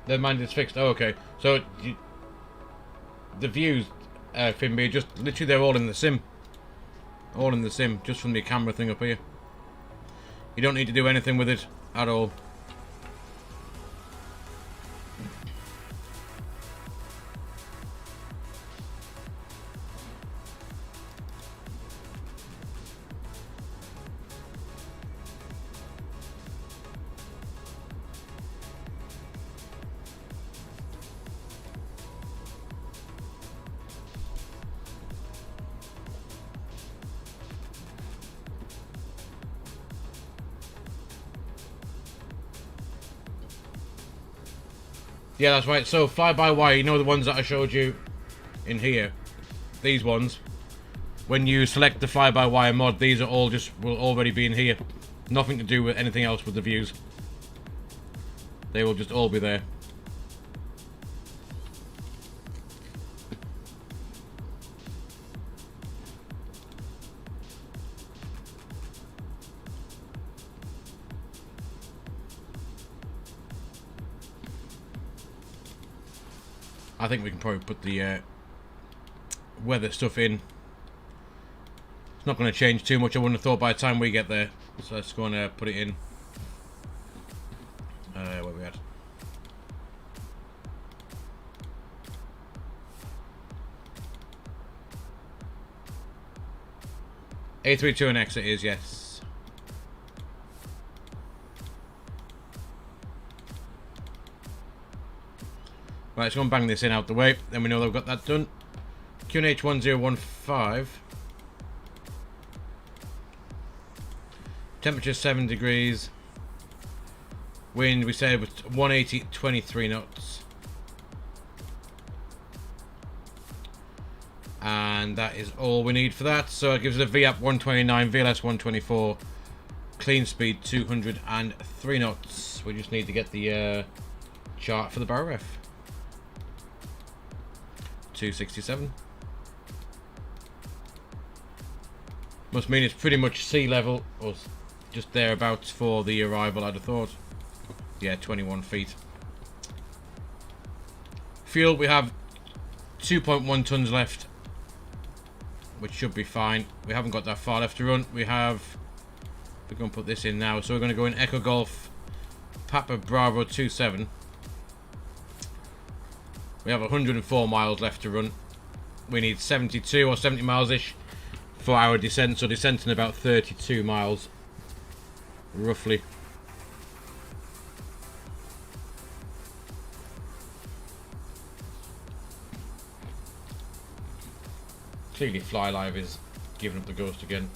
Their mind is fixed. Oh, okay. So the views, Finby, just literally they're all in the sim. All in the sim, just from the camera thing up here. You don't need to do anything with it at all. Yeah, that's right. So fly-by-wire, you know the ones that I showed you in here? These ones. When you select the fly-by-wire mod, these are all will already be in here. Nothing to do with anything else with the views. They will just all be there. I think we can probably put the weather stuff in. It's not going to change too much, I wouldn't have thought, by the time we get there. So let's go and put it in. Where we at? A32NX it is, yes. Right, let's go and bang this in out the way. Then we know they've got that done. QNH 1015. Temperature 7 degrees. Wind, we said, was 180 23 knots. And that is all we need for that. So it gives us a VAP 129, VLS 124, clean speed 203 knots. We just need to get the chart for the barrel ref. 267. Must mean it's pretty much sea level, or just thereabouts for the arrival, I'd have thought. Yeah, 21 feet. Fuel, we have 2.1 tons left, which should be fine. We haven't got that far left to run. We're going to put this in now. So we're going to go in Echo Golf Papa Bravo 27. We have 104 miles left to run. We need 72 or 70 miles-ish for our descent. So descent in about 32 miles, roughly. Clearly Fly Live is giving up the ghost again.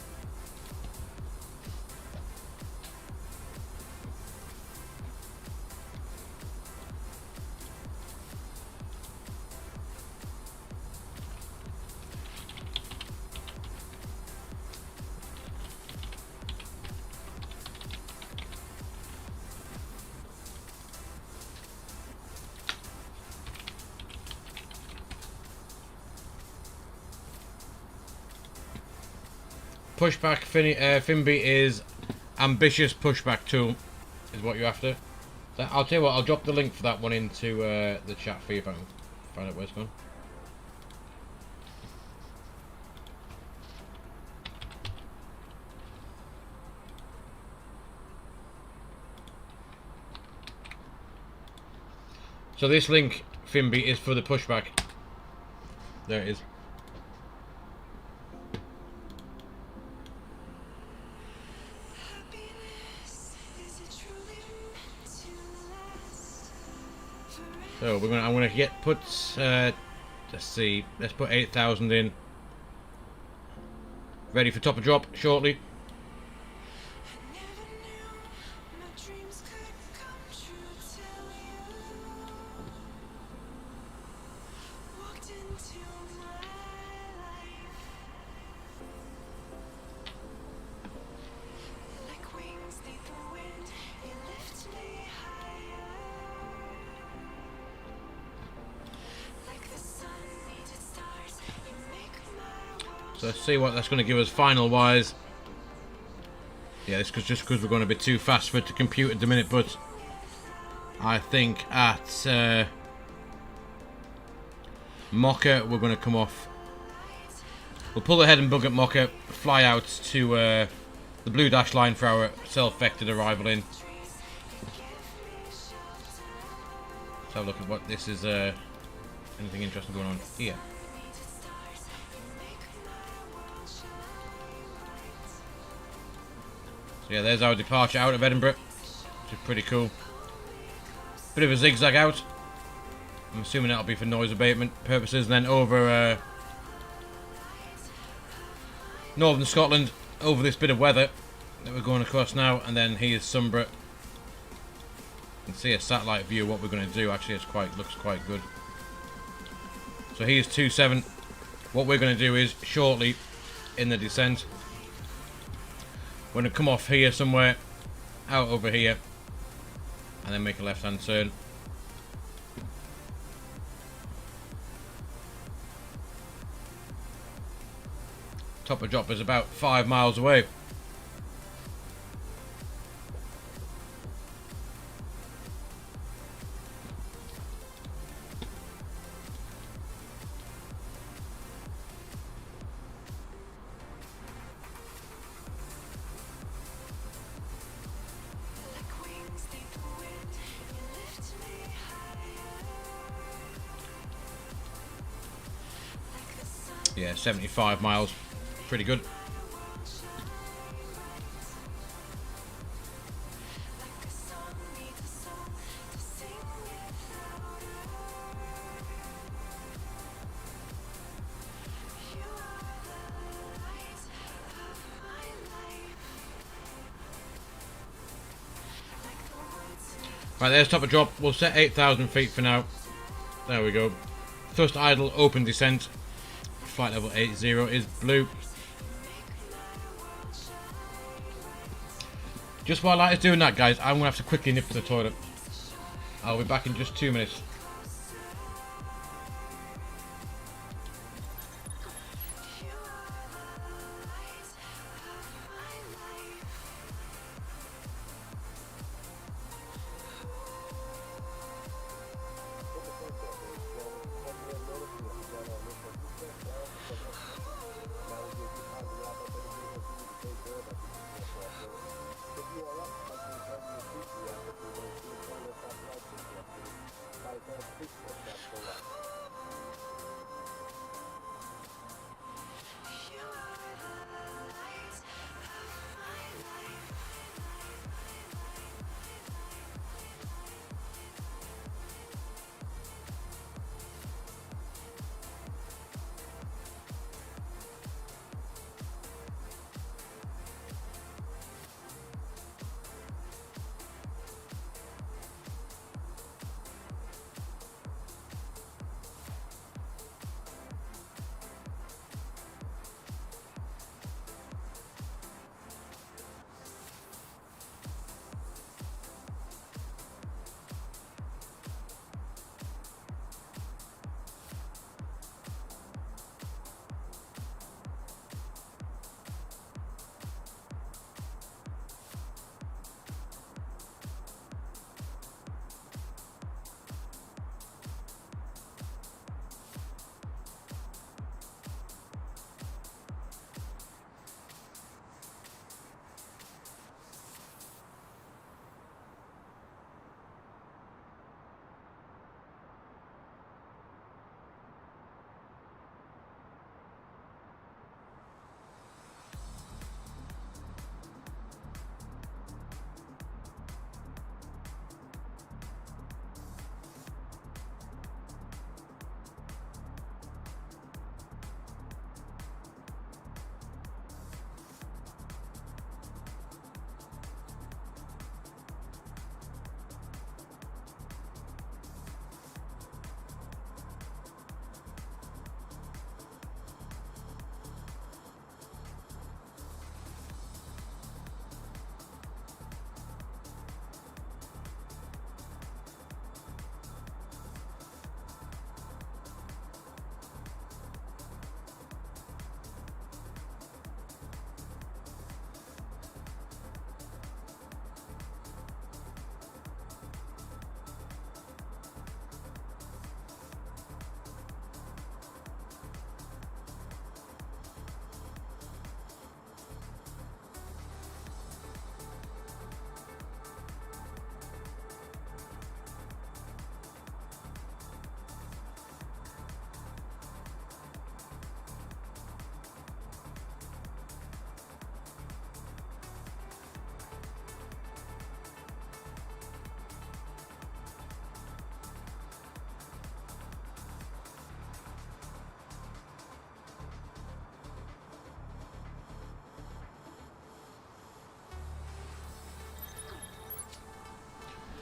Pushback, Finby is ambitious pushback tool, is what you're after. So I'll tell you what, I'll drop the link for that one into the chat for you if I can find out where it's gone. So this link, Finby, is for the pushback. There it is. So I'm gonna put let's see, let's put 8,000 in. Ready for top of drop shortly. So let's see what that's going to give us final wise. Yeah, it's just because we're going to be too fast for it to compute at the minute, but I think at Mocha we're going to come off. We'll pull the head and bug at Mocha, fly out to the blue dash line for our self-vectored arrival in. Let's have a look at what this is. Anything interesting going on here? So yeah, there's our departure out of Edinburgh, which is pretty cool. Bit of a zigzag out. I'm assuming that'll be for noise abatement purposes. And then over northern Scotland, over this bit of weather that we're going across now. And then here's Sumburgh. You can see a satellite view of what we're going to do. Actually, looks quite good. So here's 27. What we're going to do is shortly in the descent, we're going to come off here somewhere, out over here, and then make a left-hand turn. Top of drop is about 5 miles away. Yeah, 75 miles. Pretty good. Right, there's top of drop. We'll set 8,000 feet for now. There we go. Thrust idle, open descent. Flight level 80 is blue. Just while I was doing that, guys, I'm going to have to quickly nip to the toilet. I'll be back in just 2 minutes.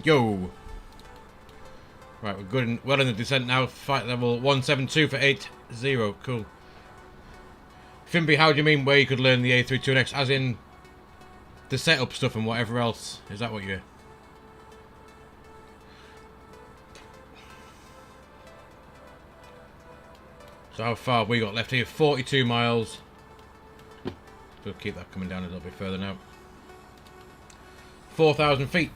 Yo. Right, we're good and well in the descent now. Flight level 172 for 80. Cool. Fimby, how do you mean where you could learn the A32NX? As in the setup stuff and whatever else? Is that what you're... So how far have we got left here? 42 miles. We'll keep that coming down a little bit further now. 4,000 feet.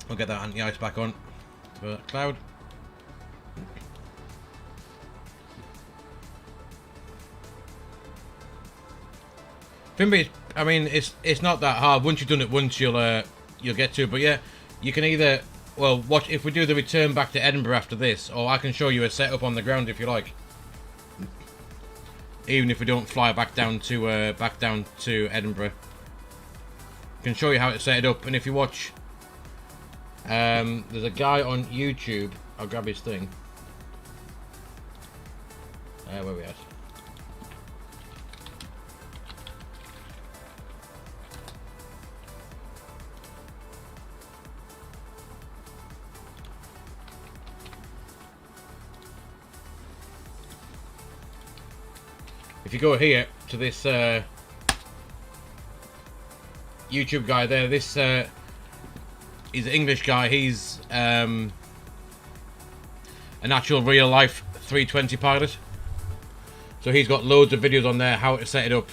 We'll get that anti-ice back on for that cloud. Fimby, I mean, it's not that hard. Once you've done it once, you'll get to it. But yeah, you can either, well, watch if we do the return back to Edinburgh after this, or I can show you a setup on the ground if you like. Even if we don't fly back down to Edinburgh, I can show you how to set it up. And if you watch, there's a guy on YouTube. I'll grab his thing. Where are we at? If you go here to this YouTube guy there, this he's an English guy. He's an actual real life 320 pilot. So he's got loads of videos on there how to set it up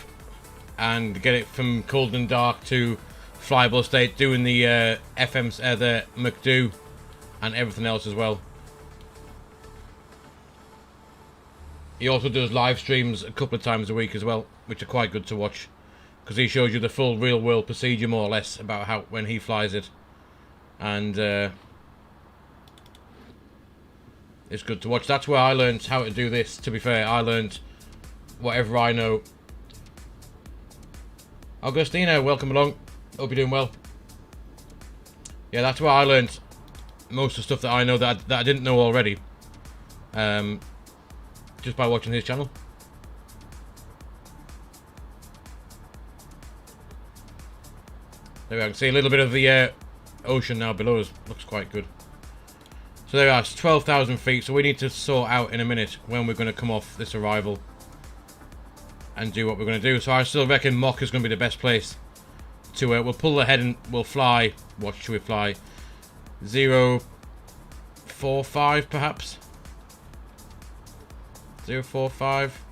and get it from cold and dark to flyable state, doing the the McDo and everything else as well. He also does live streams a couple of times a week as well, which are quite good to watch, because he shows you the full real world procedure more or less about how when he flies it, and it's good to watch. That's where I learned how to do this. To be fair, I learned whatever I know. Augustina, welcome along. Hope you're doing well. Yeah, that's where I learned most of the stuff that I know that I didn't know already. Just by watching his channel. There we are. I can see a little bit of the ocean now below us. Looks quite good. So there we are. It's 12,000 feet. So we need to sort out in a minute when we're going to come off this arrival and do what we're going to do. So I still reckon Mock is going to be the best place to we'll pull ahead and we'll fly. What should we fly? 045 perhaps. 045.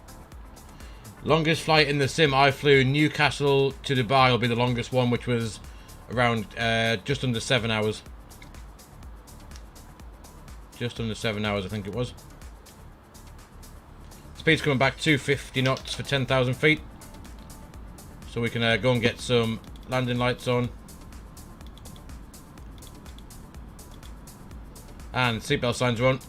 Longest flight in the sim I flew Newcastle to Dubai will be the longest one, which was around just under 7 hours. Just under 7 hours, I think it was. Speed's coming back 250 knots for 10,000 feet. So we can go and get some landing lights on. And seatbelt signs are on.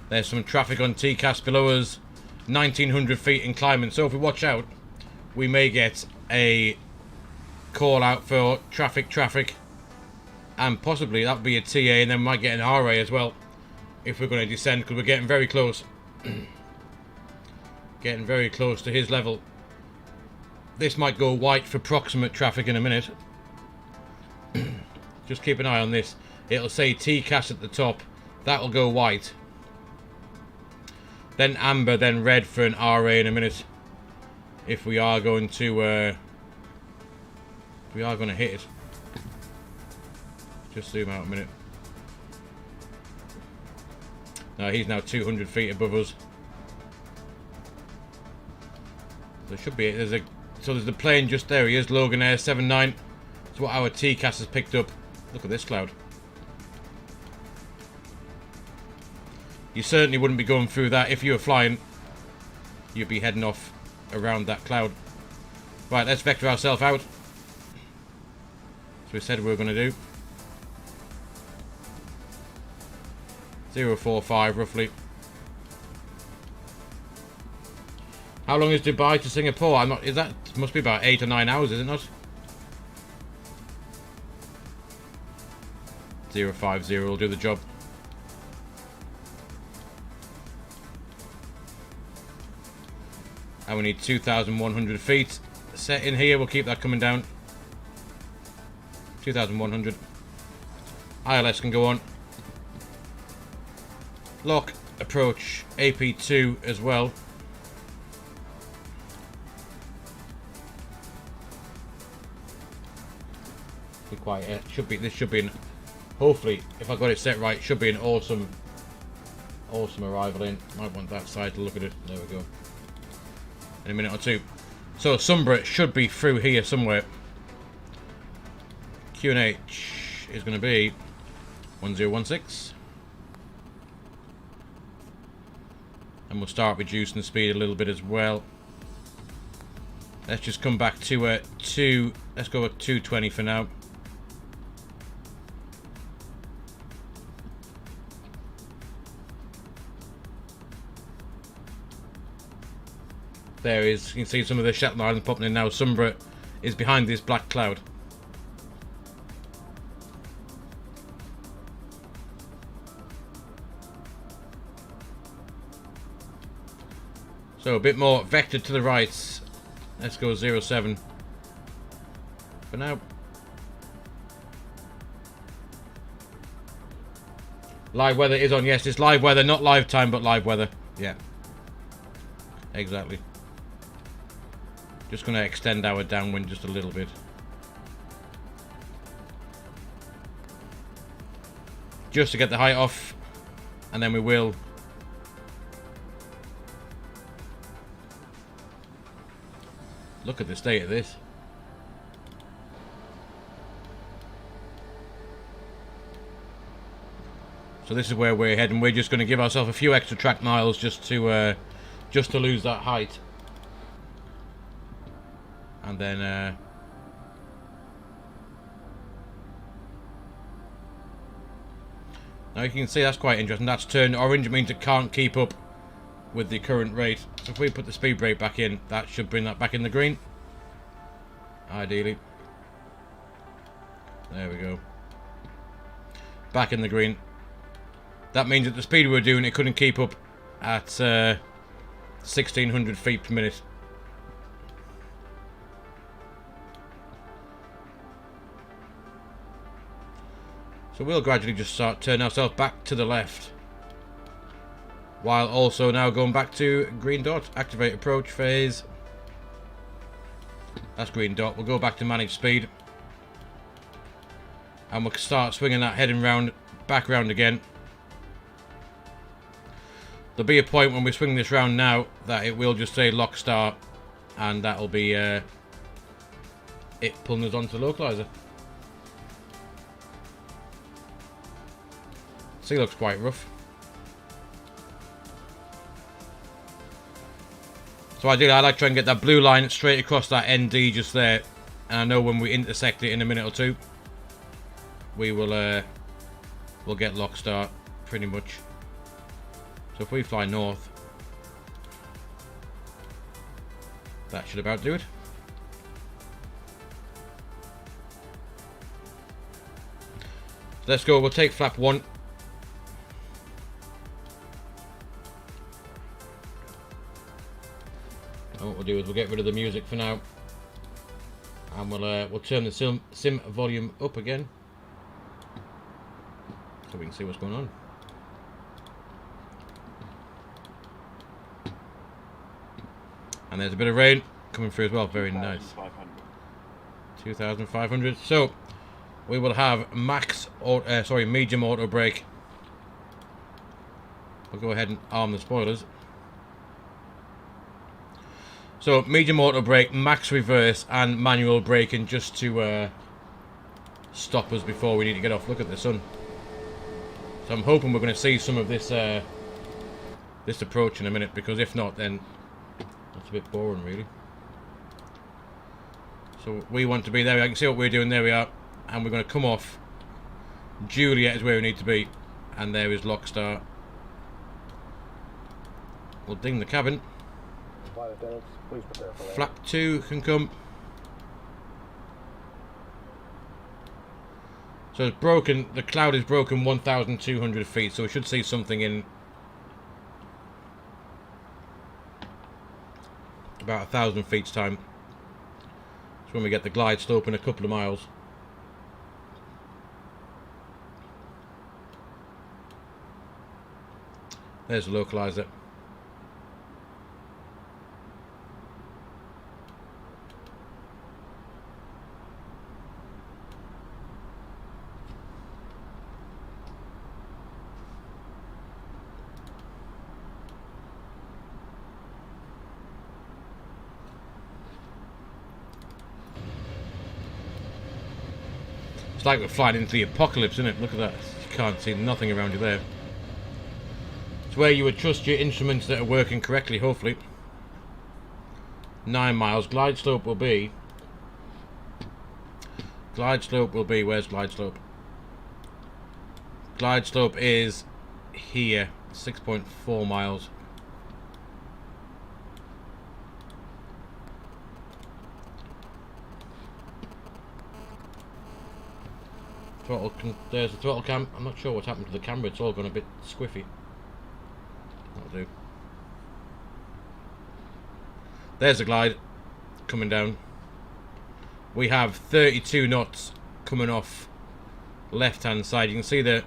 There's some traffic on TCAS below us, 1900 feet in climbing. So if we watch out, we may get a call out for traffic, and possibly that would be a TA, and then we might get an RA as well if we're going to descend, because we're getting very close. Getting very close to his level. This might go white for proximate traffic in a minute. Just keep an eye on this. It'll say TCAS at the top. That'll go white. Then amber, then red for an RA in a minute. If we are going to hit it. Just zoom out a minute. No, he's now 200 feet above us. There should be there's the plane just there. He is Logan Air 79. That's what our TCAS has picked up. Look at this cloud. You certainly wouldn't be going through that if you were flying. You'd be heading off around that cloud. Right, let's vector ourselves out. So we said we were going to do 045 roughly. How long is Dubai to Singapore? I'm not. Is that must be about 8 or 9 hours, is it not? 050 will do the job. And we need 2,100 feet set in here. We'll keep that coming down. 2,100. ILS can go on. Lock, approach, AP2 as well. Be quiet. This should be an, hopefully, if I got it set right, should be an awesome arrival in. Might want that side to look at it. There we go. In a minute or two. So Sumburgh should be through here somewhere. QNH is going to be 1016. And we'll start reducing the speed a little bit as well. Let's just come back to let's go with 220 for now. There is, you can see some of the Shetland Islands popping in now. Sumburgh is behind this black cloud. So a bit more vector to the right. Let's go 07 for now. Live weather is on. Yes, it's live weather, not live time, but live weather. Yeah, exactly. Just going to extend our downwind just a little bit. Just to get the height off, and then we will look at the state of this. So this is where we're heading. We're just going to give ourselves a few extra track miles just to lose that height. And then now you can see that's quite interesting. That's turned orange, means it can't keep up with the current rate. So if we put the speed brake back in, that should bring that back in the green. Ideally. There we go. Back in the green. That means at the speed we were doing, it couldn't keep up at 1,600 feet per minute. So we'll gradually just start turning ourselves back to the left, while also now going back to green dot. Activate approach phase. That's green dot. We'll go back to manage speed, and we'll start swinging that heading round, back round again. There'll be a point when we swing this round now that it will just say lock start, and that'll be it pulling us onto the localizer. Sea looks quite rough. So ideally I like to try and get that blue line straight across that ND just there. And I know when we intersect it in a minute or two, we will we'll get lock start pretty much. So if we fly north, that should about do it. Let's go, we'll take flap 1. And what we'll do is we'll get rid of the music for now, and we'll turn the sim volume up again so we can see what's going on. And there's a bit of rain coming through as well. Very nice. 2,500. So we will have medium auto brake. We'll go ahead and arm the spoilers. So medium auto brake, max reverse, and manual braking just to stop us before we need to get off. Look at the sun. So I'm hoping we're going to see some of this this approach in a minute, because if not, then that's a bit boring, really. So we want to be there. I can see what we're doing. There we are, and we're going to come off. Juliet is where we need to be, and there is lock start. We'll ding the cabin.
Flight attendants, please prepare for landing.
Flap 2 can come. So it's broken, the cloud is broken 1,200 feet, so we should see something in about 1,000 feet's time. That's when we get the glide slope in a couple of miles. There's the localizer. It's like we're flying into the apocalypse, isn't it? Look at that. You can't see nothing around you there. It's where you would trust your instruments that are working correctly, hopefully. 9 miles. Glide slope will be... Glide slope will be... Where's glide slope? Glide slope is here. 6.4 miles. There's the throttle cam. I'm not sure what's happened to the camera. It's all gone a bit squiffy. That'll do. There's the glide coming down. We have 32 knots coming off left hand side. You can see that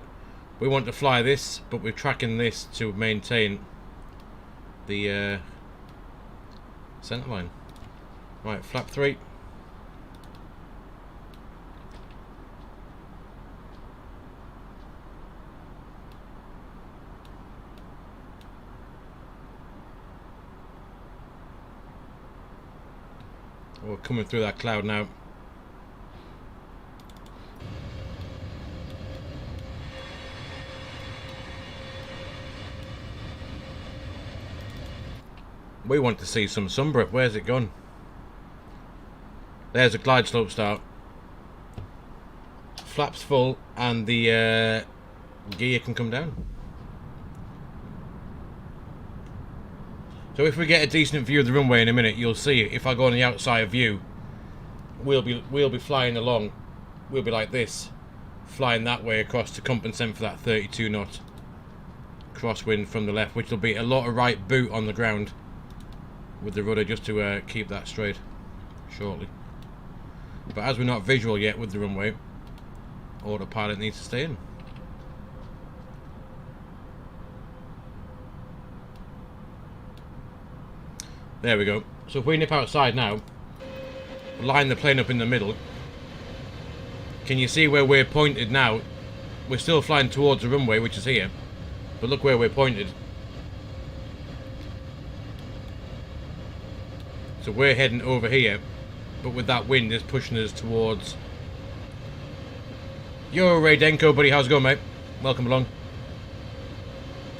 we want to fly this, but we're tracking this to maintain the centre line. Right, flap 3. We're coming through that cloud now. We want to see some Sumburgh. Where's it gone? There's a glide slope start. Flaps full and the gear can come down. So if we get a decent view of the runway in a minute, you'll see if I go on the outside view, we'll be flying along. We'll be like this, flying that way across to compensate for that 32 knot crosswind from the left, which will be a lot of right boot on the ground with the rudder just to keep that straight shortly. But as we're not visual yet with the runway, autopilot needs to stay in. There we go. So if we nip outside now, line the plane up in the middle. Can you see where we're pointed now? We're still flying towards the runway, which is here. But look where we're pointed. So we're heading over here, but with that wind is pushing us towards... Yo, Ray Denko, buddy, how's it going, mate? Welcome along.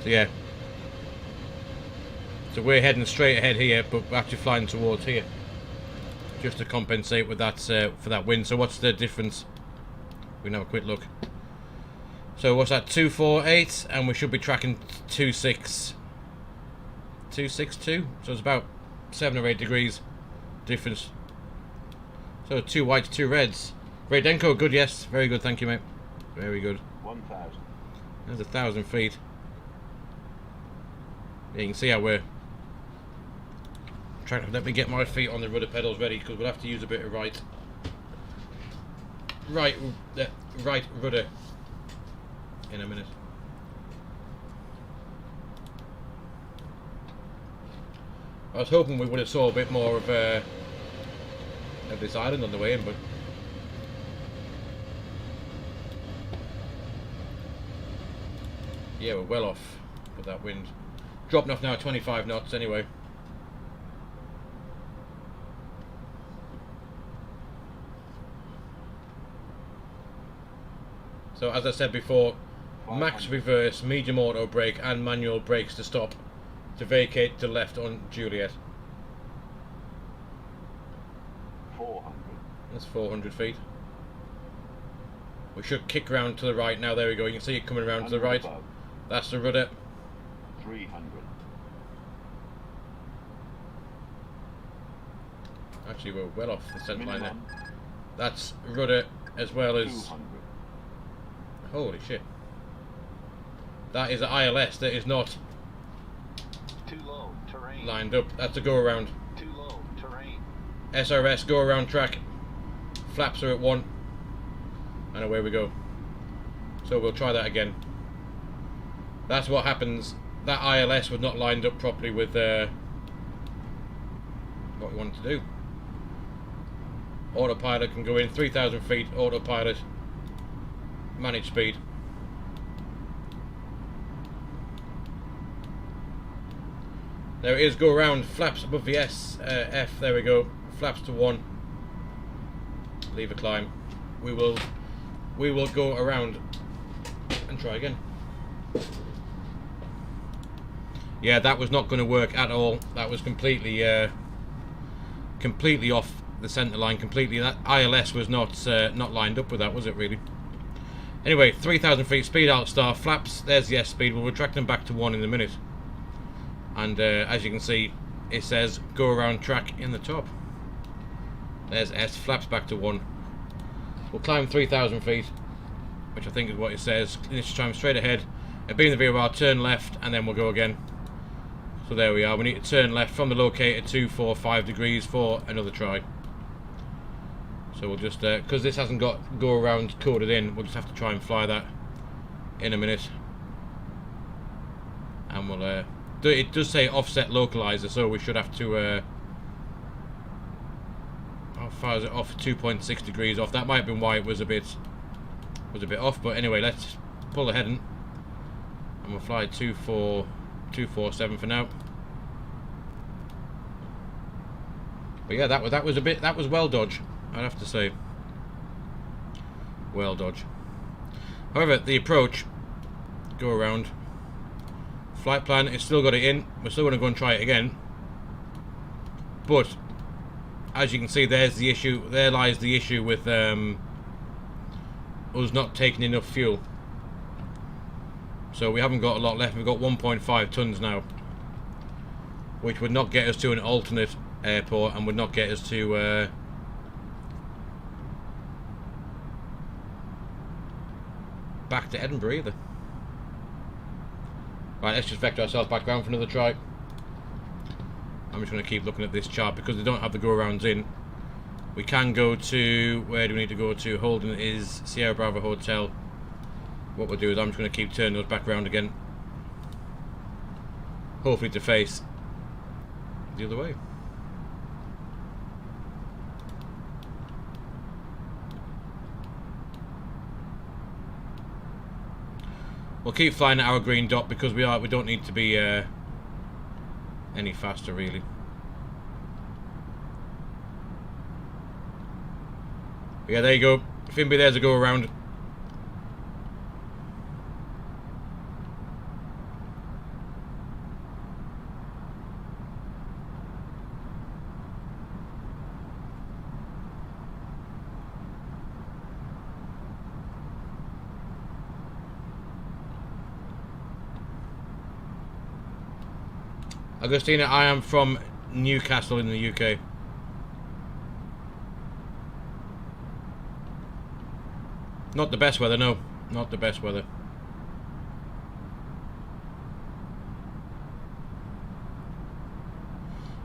So yeah. So we're heading straight ahead here, but we're actually flying towards here, just to compensate with that for that wind. So what's the difference? We can have a quick look. So what's that? 248, and we should be tracking 262. So it's about 7 or 8 degrees difference. So 2 whites, 2 reds. Ray Denko, good, yes, very good, thank you, mate. Very good.
1,000.
There's 1,000 feet. Yeah, you can see how we're trying to let me get my feet on the rudder pedals ready, because we'll have to use a bit of right rudder in a minute. I was hoping we would have saw a bit more of this island on the way in, but yeah, we're well off with that wind. Dropping off now 25 knots anyway. So as I said before, max reverse, medium auto brake and manual brakes to stop, to vacate to left on Juliet.
400.
That's 400 feet. We should kick round to the right now. There we go. You can see it coming around to the right.
Above.
That's the rudder.
300.
Actually, we're well off the centre line there.
Minimum
That's rudder as well as...
200.
Holy shit. That is an ILS that is not
Too low. Terrain.
lined up. That's a go around.
Too low. Terrain.
SRS go around track. Flaps are at 1. And away we go. So we'll try that again. That's what happens. That ILS was not lined up properly with what we wanted to do. Autopilot can go in 3,000 feet. Autopilot. Manage speed. There it is. Go around. Flaps above the F. There we go. Flaps to 1. Leave a climb. We will go around and try again. Yeah, that was not going to work at all. That was completely off the centre line. Completely. That ILS was not lined up with that, was it really? Anyway, 3,000 feet, speed out star, flaps. There's the S speed. We'll retract them back to 1 in a minute. And as you can see, it says go around track in the top. There's S, flaps back to 1. We'll climb 3,000 feet, which I think is what it says. This time straight ahead, a beam the VOR, turn left, and then we'll go again. So there we are. We need to turn left from the locator 245 degrees for another try. So we'll just, because this hasn't got go around coded in, we'll just have to try and fly that in a minute. And we'll, it does say offset localizer, so we should have to, how far is it off? 2.6 degrees off. That might have been why it was a bit off, but anyway, let's pull the heading. And we'll fly 247 for now. But yeah, that was well dodge, I'd have to say. Well dodge. However, the approach, go around. Flight plan, it's still got it in. We're still going to go and try it again. But as you can see, there's the issue. There lies the issue with us not taking enough fuel. So we haven't got a lot left. We've got 1.5 tons now, which would not get us to an alternate airport and would not get us to back to Edinburgh either. Right, let's just vector ourselves back around for another try. I'm just going to keep looking at this chart because they don't have the go-arounds in. We can go to... Where do we need to go to? Holden is Sierra Bravo Hotel. What we'll do is I'm just going to keep turning those back around again. Hopefully to face the other way. We'll keep flying at our green dot because we don't need to be any faster really. But yeah, there you go. Finby, there's a go around. Augustina, I am from Newcastle in the UK. Not the best weather, no. Not the best weather.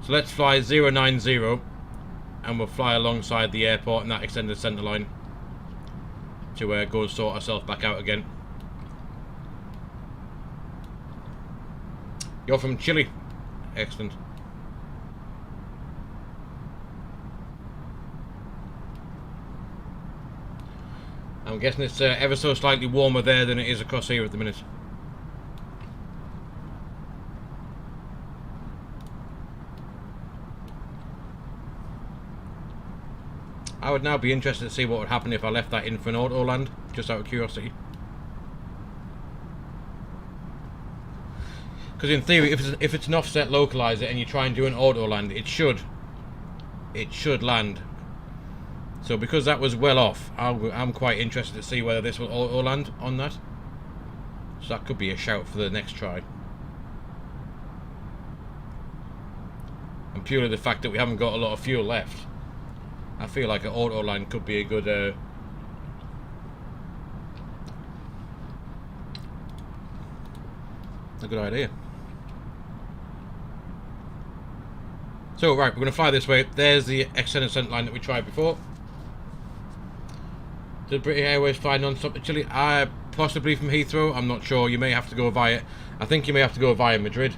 So let's fly 090 and we'll fly alongside the airport and that extended centre line to go and sort ourselves back out again. You're from Chile. Excellent. I'm guessing it's ever so slightly warmer there than it is across here at the minute. I would now be interested to see what would happen if I left that in for an auto land, just out of curiosity. Because in theory, if it's an offset localizer and you try and do an auto land, it should land. So because that was well off, I'm quite interested to see whether this will auto land on that. So that could be a shout for the next try. And purely the fact that we haven't got a lot of fuel left I feel like an auto line could be a good idea. So right, we're going to fly this way. There's the extended centre line that we tried before. Did British Airways fly non-stop to Chile? Possibly from Heathrow. I'm not sure. You may have to go via. I think you may have to go via Madrid.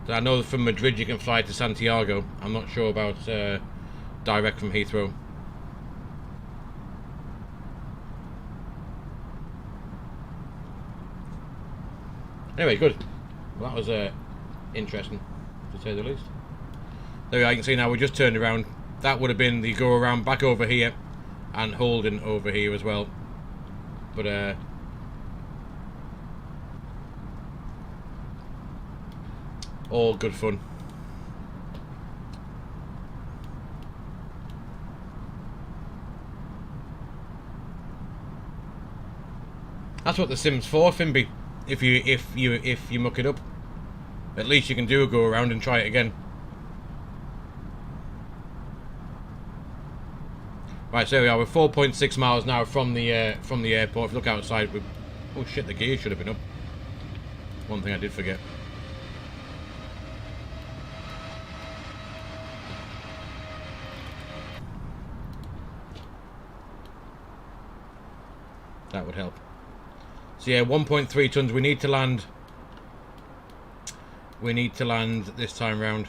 I know that from Madrid you can fly to Santiago. I'm not sure about direct from Heathrow. Anyway, good. Well, that was interesting, to say the least. There we are. You can see now we just turned around. That would have been the go around back over here, and holding over here as well. But all good fun. That's what the sim's for, Finby. If you muck it up, at least you can do a go around and try it again. Right, so there we are. We're 4.6 miles now from the airport. If you look outside, oh shit, the gear should have been up. One thing I did forget. That would help. So yeah, 1.3 tons. We need to land. We need to land this time round.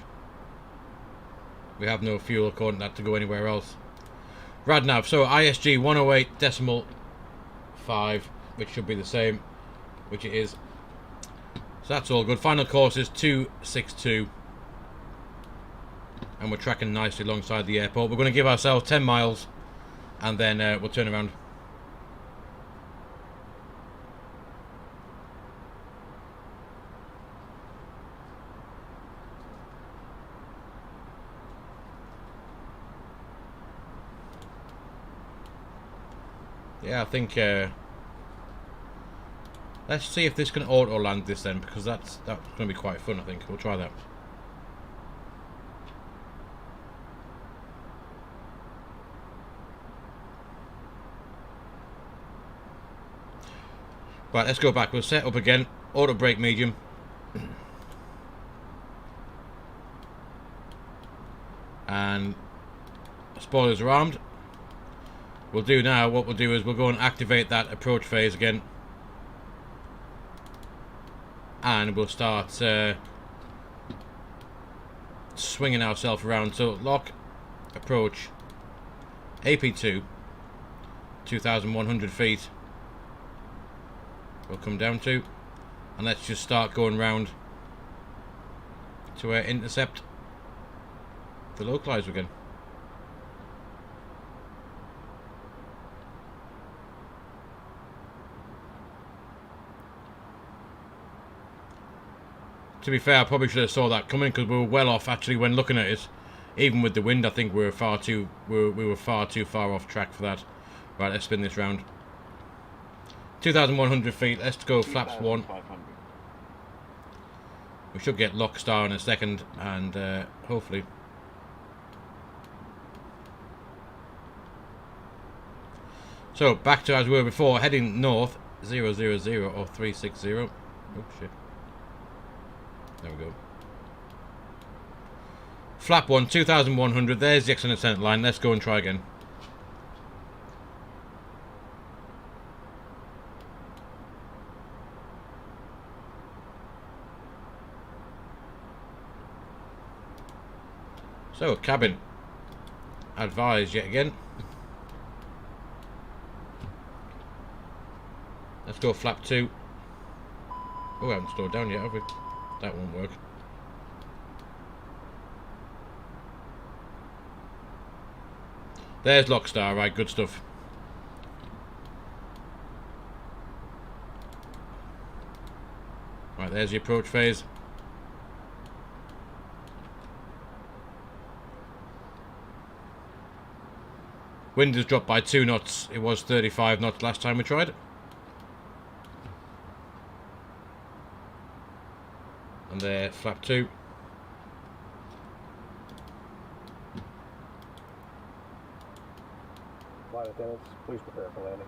We have no fuel according to that to go anywhere else. Radnav, so ISG 108.5, which should be the same, which it is. So that's all good. Final course is 262. And we're tracking nicely alongside the airport. We're going to give ourselves 10 miles and then we'll turn around. Yeah, I think let's see if this can auto land this then, because that's going to be quite fun. I think we'll try that. Right, let's go back. We'll set up again. Auto brake medium. And spoilers are armed. We'll do now, what we'll do is we'll go and activate that approach phase again. And we'll start swinging ourselves around. So lock, approach, AP2, 2,100 feet. We'll come down to, and let's just start going round to intercept the localizer again. To be fair, I probably should have saw that coming because we were well off actually when looking at it. Even with the wind, I think we were far too far off track for that. Right, let's spin this round. 2,100 feet. Let's go flaps 1. We should get lock star in a second, and hopefully. So back to as we were before, heading north 000 or 360. Oh shit. There we go. Flap 1, 2,100. There's the extended centre line. Let's go and try again. So, cabin. Advised yet again. Let's go flap 2. Oh, I haven't slowed down yet, have we? That won't work. There's Lockstar, right, good stuff. Right, there's the approach phase. Wind has dropped by 2 knots. It was 35 knots last time we tried it. And there, flap 2.
Lieutenants. Please prepare for landing.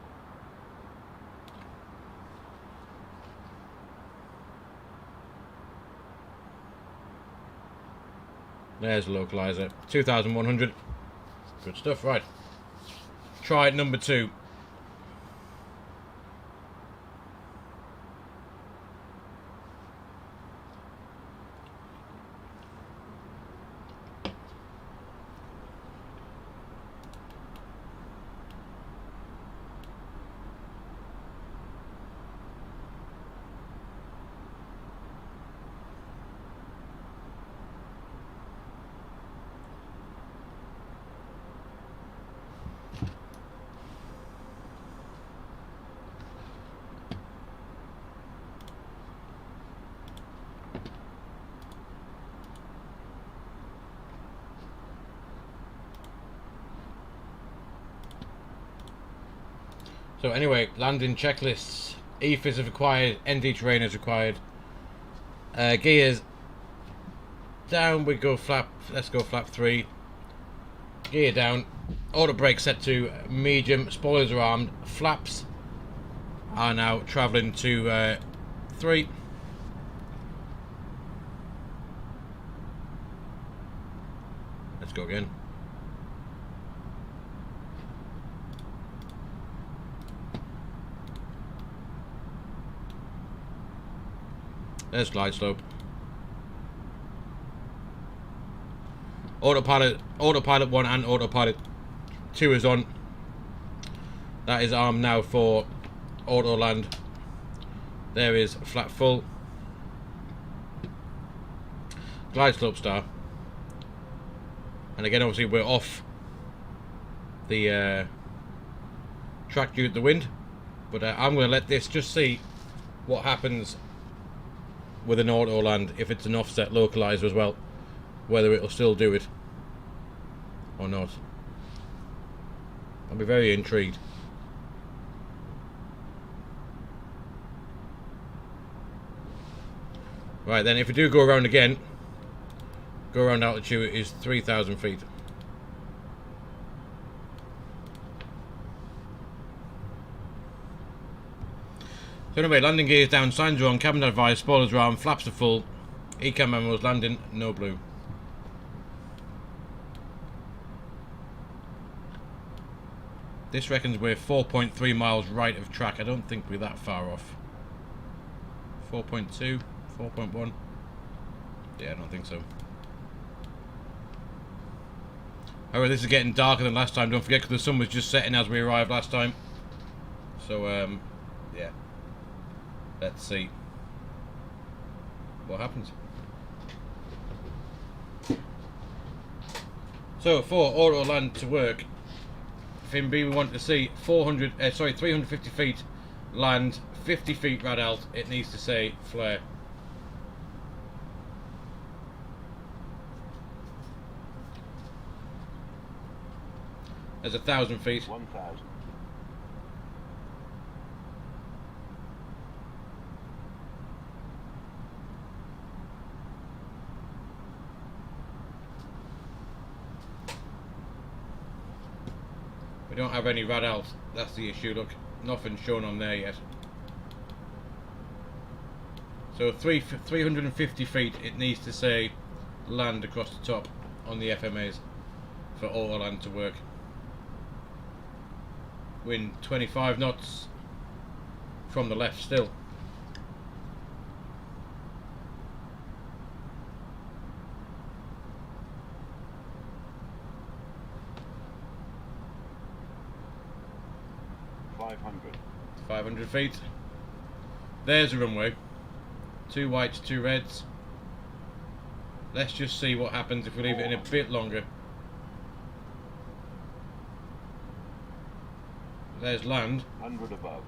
There's the localizer. 2,100. Good stuff, right. Try number 2. So anyway, landing checklists. EFIS is required, ND terrain is required. Gears down, we go flap, let's go flap 3. Gear down. Auto brake set to medium, spoilers are armed. Flaps are now travelling to 3. Let's go again. There's glide slope. Autopilot 1 and autopilot 2 is on. That is armed now for auto land. There is flat full. Glide slope star. And again, obviously we're off the track due to the wind. But I'm going to let this just see what happens with an auto land if it's an offset localizer as well, whether it'll still do it or not. I'll be very intrigued. Right then, if we do go around again, go around altitude is 3,000 feet. So anyway, landing gears down, signs are on, cabin advised, spoilers are on, flaps are full, ECAM memos, landing, no blue. This reckons we're 4.3 miles right of track. I don't think we're that far off. 4.2, 4.1. Yeah, I don't think so. However, this is getting darker than last time. Don't forget, because the sun was just setting as we arrived last time. So, yeah. Let's see what happens. So for auto land to work, Fin B, we want to see 350 feet land, 50 feet rad alt. It needs to say flare. There's 1,000 feet.
1,000.
We don't have any rad alt, that's the issue. Look, nothing shown on there yet. So 350 feet it needs to say land across the top on the FMAs for auto land to work. Wind 25 knots from the left still.
$500.
500 feet. There's a runway. 2 whites, 2 reds. Let's just see what happens if we leave it in a bit longer. There's land.
100 above.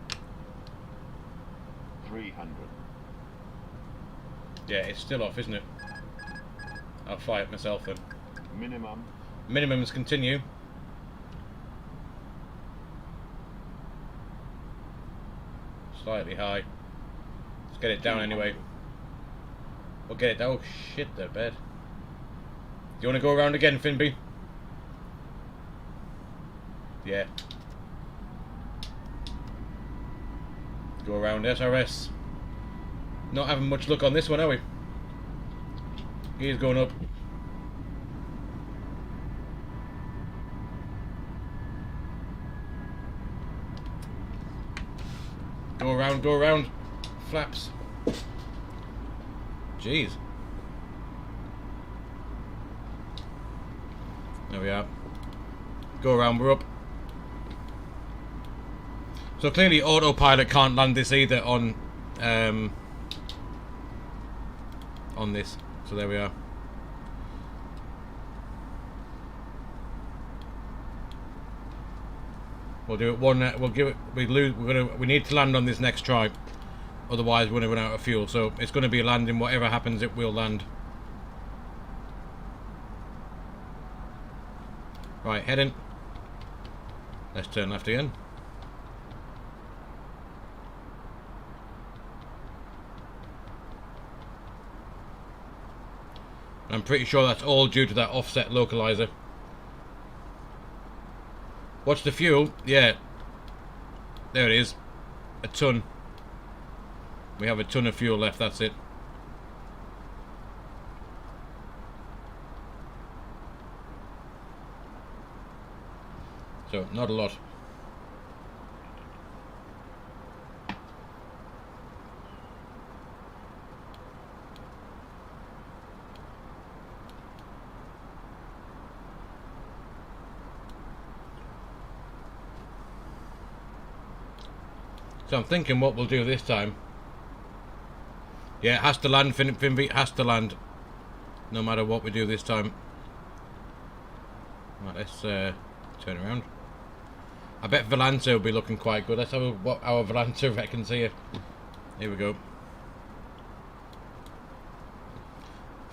300.
Yeah, it's still off, isn't it? I'll fly it myself then.
Minimum.
Minimums continue. Slightly high. Let's get it down anyway. We'll get it down. Oh shit, they're bad. Do you want to go around again, Finby? Yeah. Go around SRS. Not having much luck on this one, are we? Gears going up. Go around, go around. Flaps. Jeez. There we are. Go around, we're up. So clearly autopilot can't land this either on this. So there we are. We'll do it one. We'll give it. We lose. We need to land on this next try. Otherwise, we're going to run out of fuel. So it's going to be landing. Whatever happens, it will land. Right, heading. Let's turn left again. I'm pretty sure that's all due to that offset localizer. What's the fuel? Yeah. There it is. A ton. We have a ton of fuel left, that's it. So, not a lot. So I'm thinking what we'll do this time. Yeah, it has to land, Finby has to land. No matter what we do this time. Right, let's turn around. I bet Volante will be looking quite good. Let's have what our Volante reckons here. Here we go.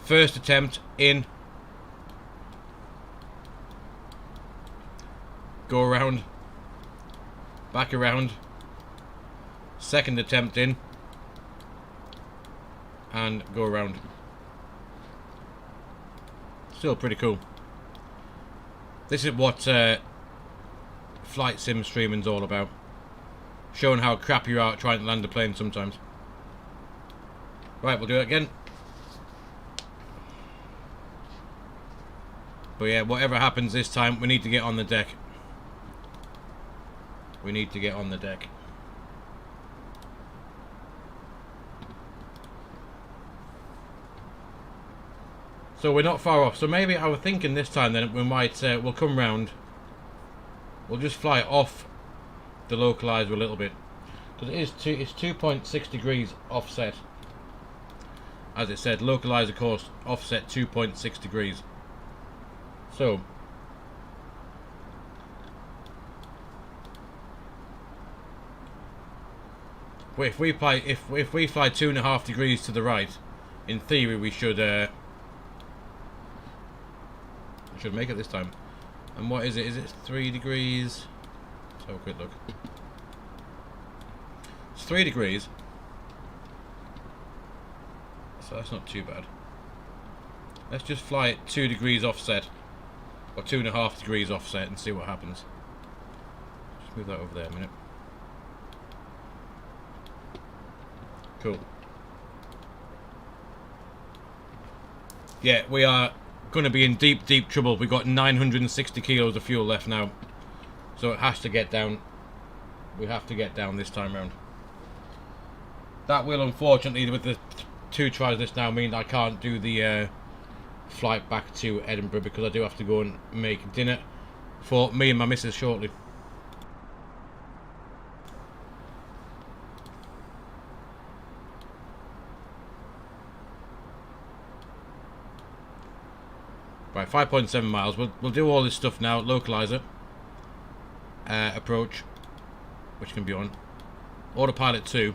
First attempt in. Go around. Back around. Second attempt in. And go around. Still pretty cool. This is what flight sim streaming's all about. Showing how crap you are at trying to land a plane sometimes. Right, we'll do it again. But yeah, whatever happens this time, we need to get on the deck. We need to get on the deck. So we're not far off. So maybe I was thinking this time then we might we'll come round. We'll just fly off the localizer a little bit because it's 2.6 degrees offset. As it said, localizer course offset 2.6 degrees. So if we fly 2.5 degrees to the right, in theory we should make it this time. And what is it? Is it 3 degrees? Let's have a quick look. It's 3 degrees. So that's not too bad. Let's just fly it 2 degrees offset. Or 2.5 degrees offset and see what happens. Just move that over there a minute. Cool. Yeah, we are going to be in deep trouble. We've got 960 kilos of fuel left now, so it has to get down. We have to get down this time round. That will, unfortunately, with the 2 tries this now, mean I can't do the flight back to Edinburgh because I do have to go and make dinner for me and my missus shortly. Right, 5.7 miles. We'll do all this stuff now. Localizer. Approach. Which can be on. Autopilot 2.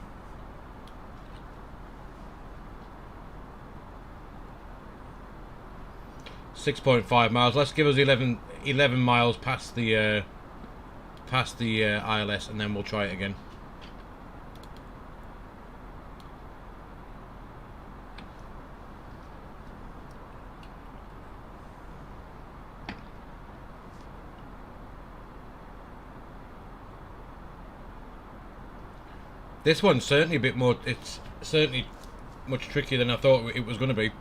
.5 miles. Let's give us 11 miles past the ILS, and then we'll try it again. This one's certainly a bit more, it's certainly much trickier than I thought it was going to be.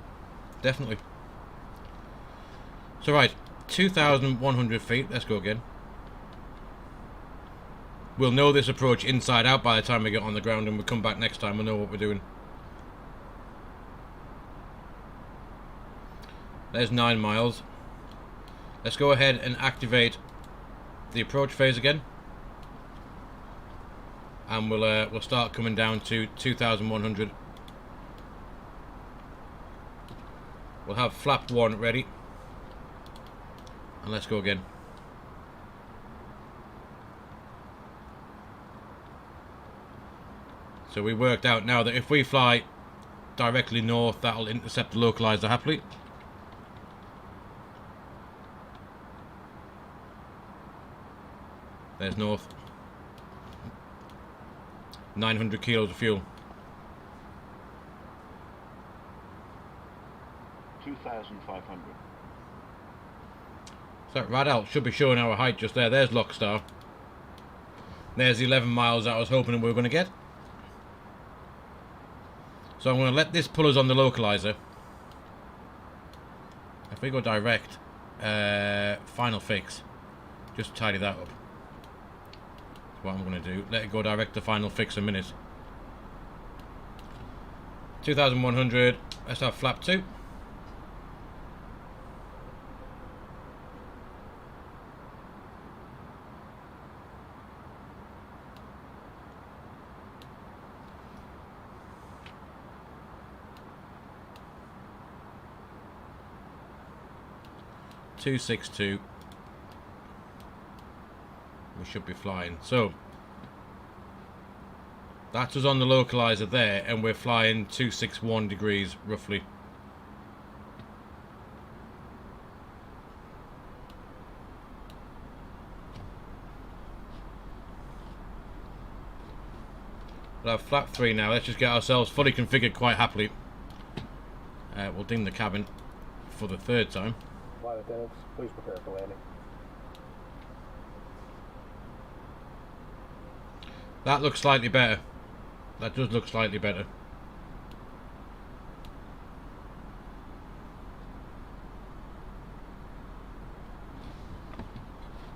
Definitely. So right, 2,100 feet, let's go again. We'll know this approach inside out by the time we get on the ground, and we'll come back next time, we'll know what we're doing. There's 9 miles. Let's go ahead and activate the approach phase again. And we'll start coming down to 2,100. We'll have flap 1 ready. And let's go again. So we worked out now that if we fly directly north, that'll intercept the localizer happily. There's north. 900 kilos of fuel.
2,500.
So that radar should be showing our height just there. There's Lockstar. There's the 11 miles that I was hoping we were going to get. So I'm going to let this pull us on the localizer. If we go direct, final fix, just tidy that up. That's what I'm going to do. Let it go direct to final fix a minute. 2,100. Let's have flap 2. .262. We should be flying. So that's us on the localizer there, and we're flying 261 degrees roughly. We'll have flap 3 now. Let's just get ourselves fully configured quite happily. We'll ding the cabin for the 3rd time.
A32NX, please prepare for landing.
That looks slightly better. That does look slightly better.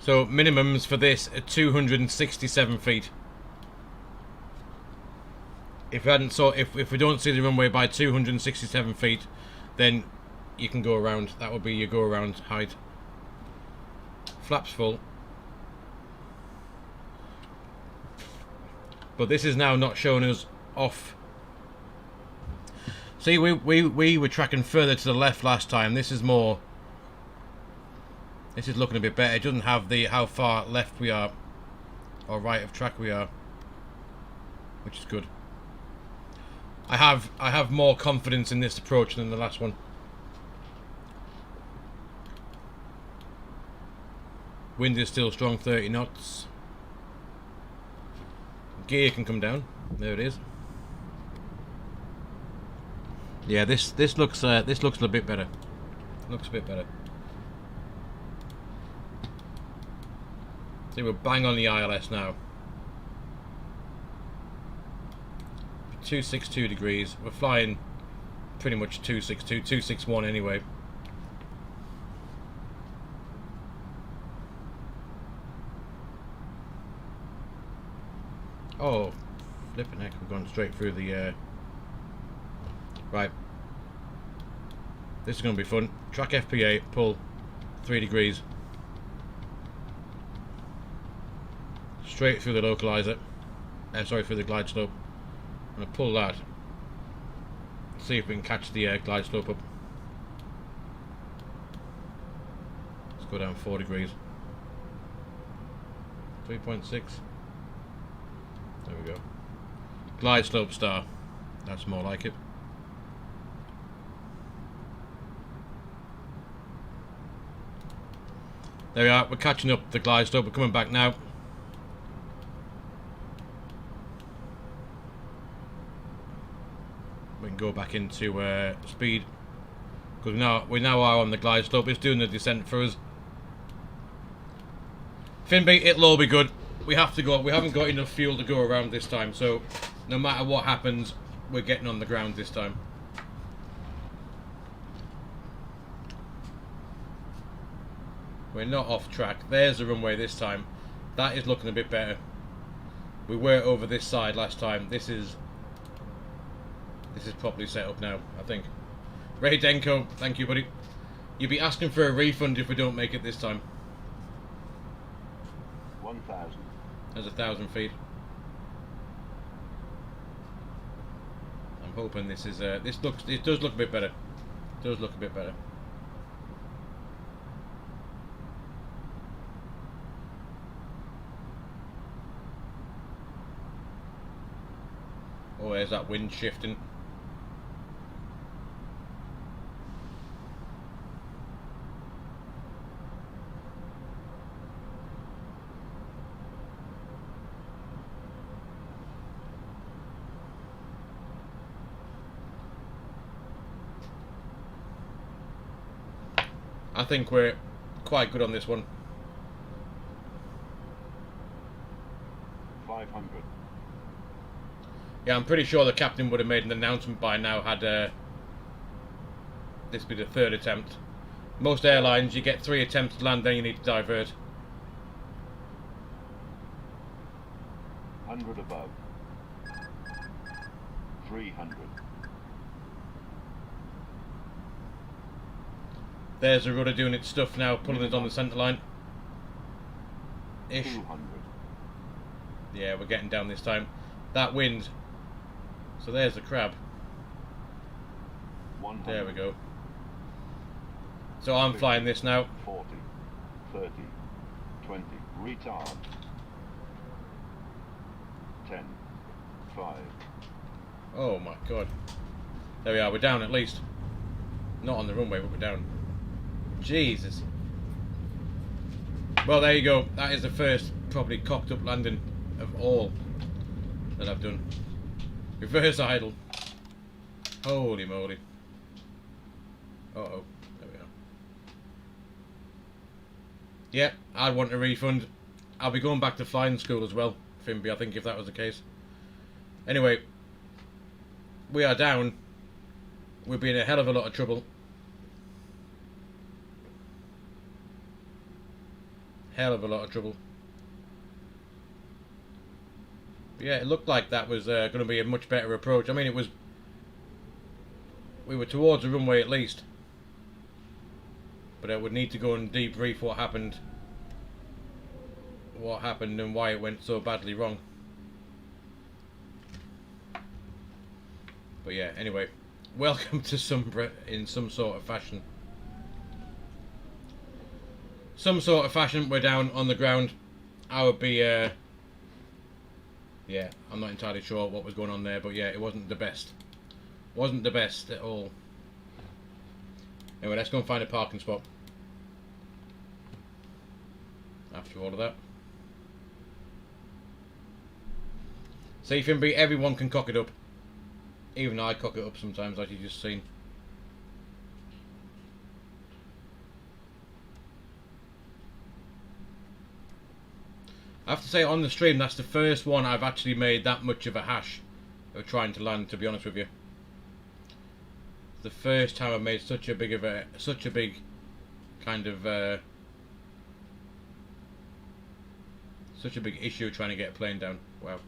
So minimums for this are 267 feet. If we don't see the runway by 267 feet, then you can go around. That would be your go around height. Flaps full. But this is now not showing us off. See, we were tracking further to the left last time. This is more. This is looking a bit better. It doesn't have the how far left we are or right of track we are, which is good. I have more confidence in this approach than the last one. Wind is still strong, 30 knots. Gear can come down. There it is. Yeah, this looks a little bit better. Looks a bit better. See, we're bang on the ILS now. 262 degrees. We're flying pretty much 262, 261 anyway. Oh, flipping heck, we've gone straight through the, right. This is going to be fun. Track FP8, pull 3 degrees. Straight through the localizer. Sorry, through the glide slope. I'm going to pull that. See if we can catch the glide slope up. Let's go down 4 degrees. 3.6. There we go. Glide slope star. That's more like it. There we are. We're catching up the glide slope. We're coming back now. We can go back into speed because we now are on the glide slope. It's doing the descent for us. Finby, it'll all be good. We have to go. We haven't got enough fuel to go around this time, so No matter what happens, we're getting on the ground this time. We're not off track. There's the runway this time. That is looking a bit better. We were over this side last time. This is properly set up now, I think. Ray Denko, thank you, buddy. You'll be asking for a refund if we don't make it this time.
1,000.
There's 1,000 feet. I'm hoping this is it does look a bit better. It does look a bit better. Oh, there's that wind shifting. I think we're quite good on this one.
500.
Yeah, I'm pretty sure the captain would have made an announcement by now had this be the third attempt. Most airlines, you get 3 attempts to land, then you need to divert.
100 above. 300.
There's the rudder doing its stuff now, pulling us on the centre line. Ish.
200.
Yeah, we're getting down this time. That wind. So there's the crab.
100.
There we go. So I'm flying this now.
40. 30. 20. Retard. 10. 5.
Oh my god. There we are, we're down at least. Not on the runway, but we're down. Jesus. Well, there you go. That is the first probably cocked up landing of all that I've done. Reverse idle. Holy moly. Uh-oh. There we are. Yeah, I'd want a refund. I'll be going back to flying school as well, Fimby, I think, if that was the case. Anyway, we are down. We'll be in a hell of a lot of trouble. Hell of a lot of trouble. But yeah, it looked like that was going to be a much better approach. I mean, it was... We were towards the runway at least. But I would need to go and debrief what happened. What happened and why it went so badly wrong. But yeah, anyway. Welcome to Sumburgh in some sort of fashion. Some sort of fashion, we're down on the ground. I would be, yeah, I'm not entirely sure what was going on there, but yeah, it wasn't the best. Wasn't the best at all. Anyway, let's go and find a parking spot. After all of that. See, Fimby, everyone can cock it up. Even I cock it up sometimes, like you just seen. I have to say, on the stream, that's the first one I've actually made that much of a hash of trying to land, to be honest with you. The first time I made such a big kind of such a big issue trying to get a plane down. Wow.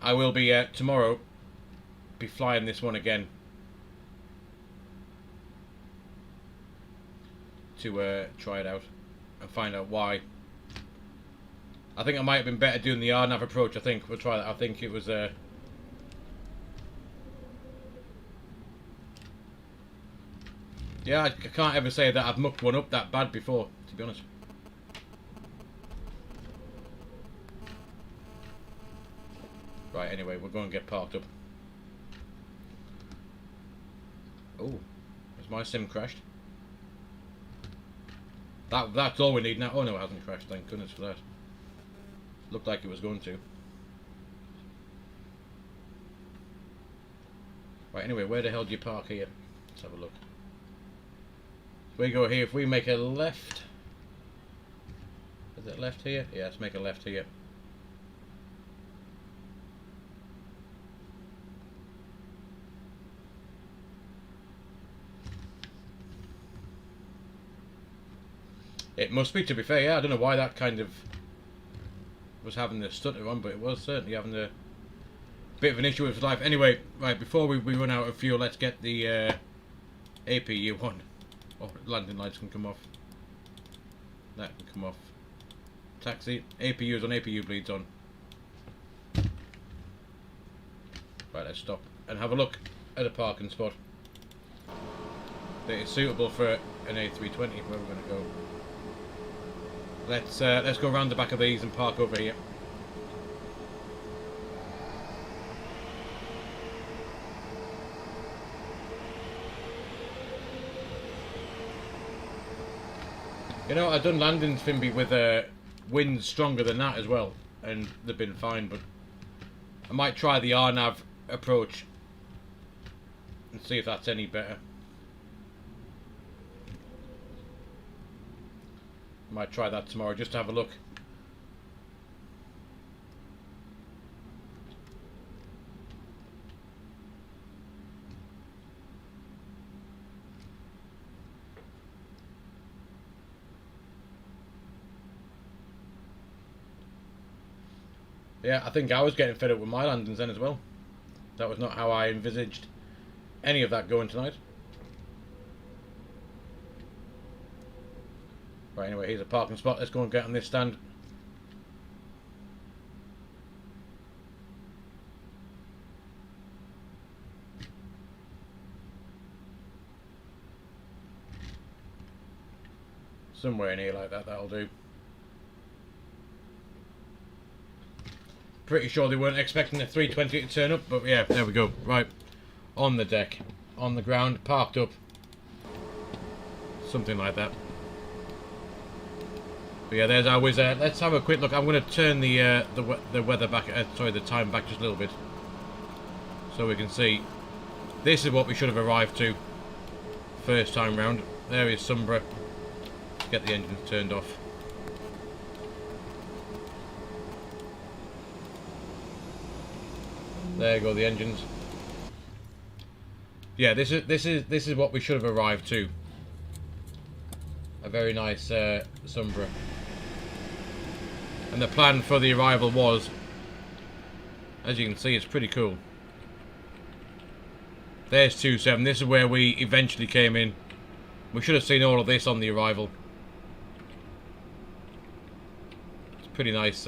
I will be tomorrow be flying this one again to try it out and find out why. I think I might have been better doing the RNAV approach. I think we'll try that. I think it was yeah, I can't ever say that I've mucked one up that bad before, to be honest. Right, anyway, we're going to get parked up. Oh, has my sim crashed? That's all we need now. Oh no, it hasn't crashed, thank goodness for that. Looked like it was going to. Right, anyway, where the hell do you park here? Let's have a look. If we go here, if we make a left... Is it left here? Yeah, let's make a left here. It must be, to be fair, yeah. I don't know why that kind of was having the stutter on, but it was certainly having a bit of an issue with its life. Anyway, right, before we run out of fuel, let's get the APU on. Oh, landing lights can come off. That can come off. Taxi, APU's on, APU bleeds on. Right, let's stop and have a look at a parking spot that is suitable for an A320, where we're going to go. Let's go around the back of these and park over here. You know, I've done landings, Fimby, with winds stronger than that as well, and they've been fine, but I might try the RNAV approach and see if that's any better. Might try that tomorrow just to have a look. Yeah, I think I was getting fed up with my landings then as well. That was not how I envisaged any of that going tonight. Right, anyway, here's a parking spot. Let's go and get on this stand. Somewhere in here like that, that'll do. Pretty sure they weren't expecting the 320 to turn up, but yeah, there we go. Right, on the deck, on the ground, parked up. Something like that. But yeah, there's our Wizz Air. Let's have a quick look. I'm going to turn the weather back, sorry, the time back just a little bit, so we can see. This is what we should have arrived to first time round. There is Sumburgh. Get the engines turned off. There go the engines. Yeah, this is what we should have arrived to. A very nice Sumburgh. And the plan for the arrival was, as you can see, it's pretty cool. There's 27. This is where we eventually came in. We should have seen all of this on the arrival. It's pretty nice.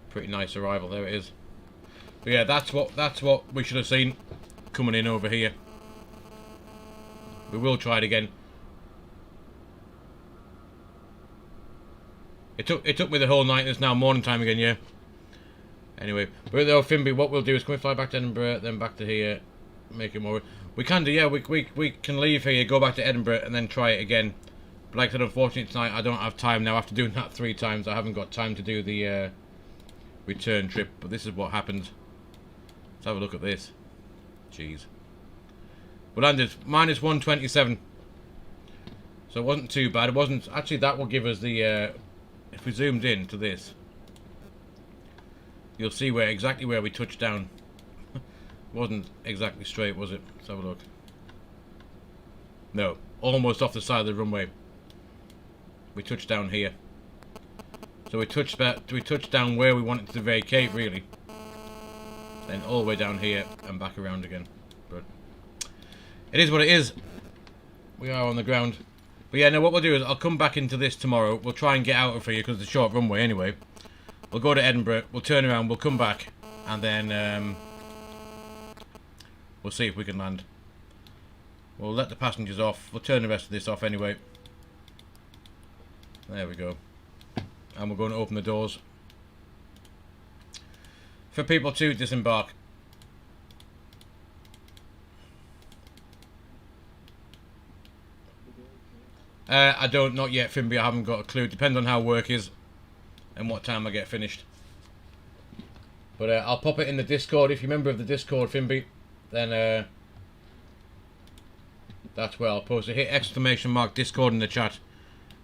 Pretty nice arrival. There it is. But yeah, that's what we should have seen coming in over here. We will try it again. It took me the whole night. It's now morning time again, yeah. Anyway, but though, Fimby, what we'll do is, can we fly back to Edinburgh, then back to here, make it more. We can do, yeah. We can leave here, go back to Edinburgh, and then try it again. But like I said, unfortunately tonight I don't have time now. After doing that 3 times, I haven't got time to do the return trip. But this is what happens. Let's have a look at this. Jeez. We landed minus 127. So it wasn't too bad. It wasn't actually. That will give us the. If we zoomed in to this, you'll see exactly where we touched down. Wasn't exactly straight, was it? Let's have a look. No, almost off the side of the runway. We touched down here. So we touched down where we wanted to vacate, really. Then all the way down here and back around again. But it is what it is. We are on the ground. But yeah, now what we'll do is I'll come back into this tomorrow. We'll try and get out of here because it's a short runway anyway. We'll go to Edinburgh. We'll turn around. We'll come back. And then we'll see if we can land. We'll let the passengers off. We'll turn the rest of this off anyway. There we go. And we're going to open the doors for people to disembark. I don't, not yet, Fimby. I haven't got a clue. Depends on how work is and what time I get finished. But I'll pop it in the Discord. If you're a member of the Discord, Fimby, then that's where I'll post it. Hit ! Discord in the chat.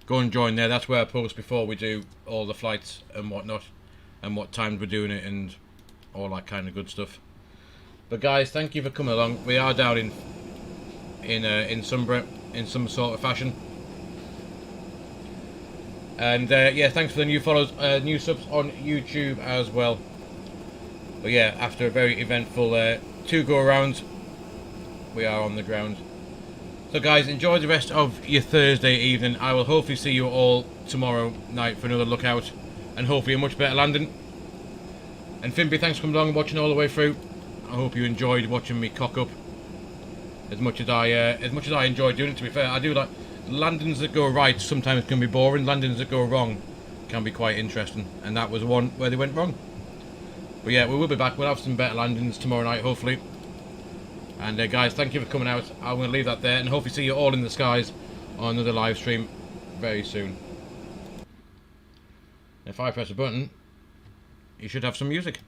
Go and join there. That's where I post before we do all the flights and whatnot, and what times we're doing it and all that kind of good stuff. But guys, thank you for coming along. We are down in Sumburgh in some sort of fashion. And yeah, thanks for the new follows, new subs on YouTube as well. But yeah, after a very eventful 2 go-arounds, we are on the ground. So guys, enjoy the rest of your Thursday evening. I will hopefully see you all tomorrow night for another lookout, and hopefully a much better landing. And Fimpy, thanks for coming along and watching all the way through. I hope you enjoyed watching me cock up as much as I enjoy doing it. To be fair, I do like landings that go right. Sometimes can be boring. Landings that go wrong can be quite interesting, and that was one where they went wrong. But yeah, we will be back. We'll have some better landings tomorrow night, hopefully. And guys, thank you for coming out. I'm going to leave that there, and hopefully see you all in the skies on another live stream very soon. If I press a button, you should have some music.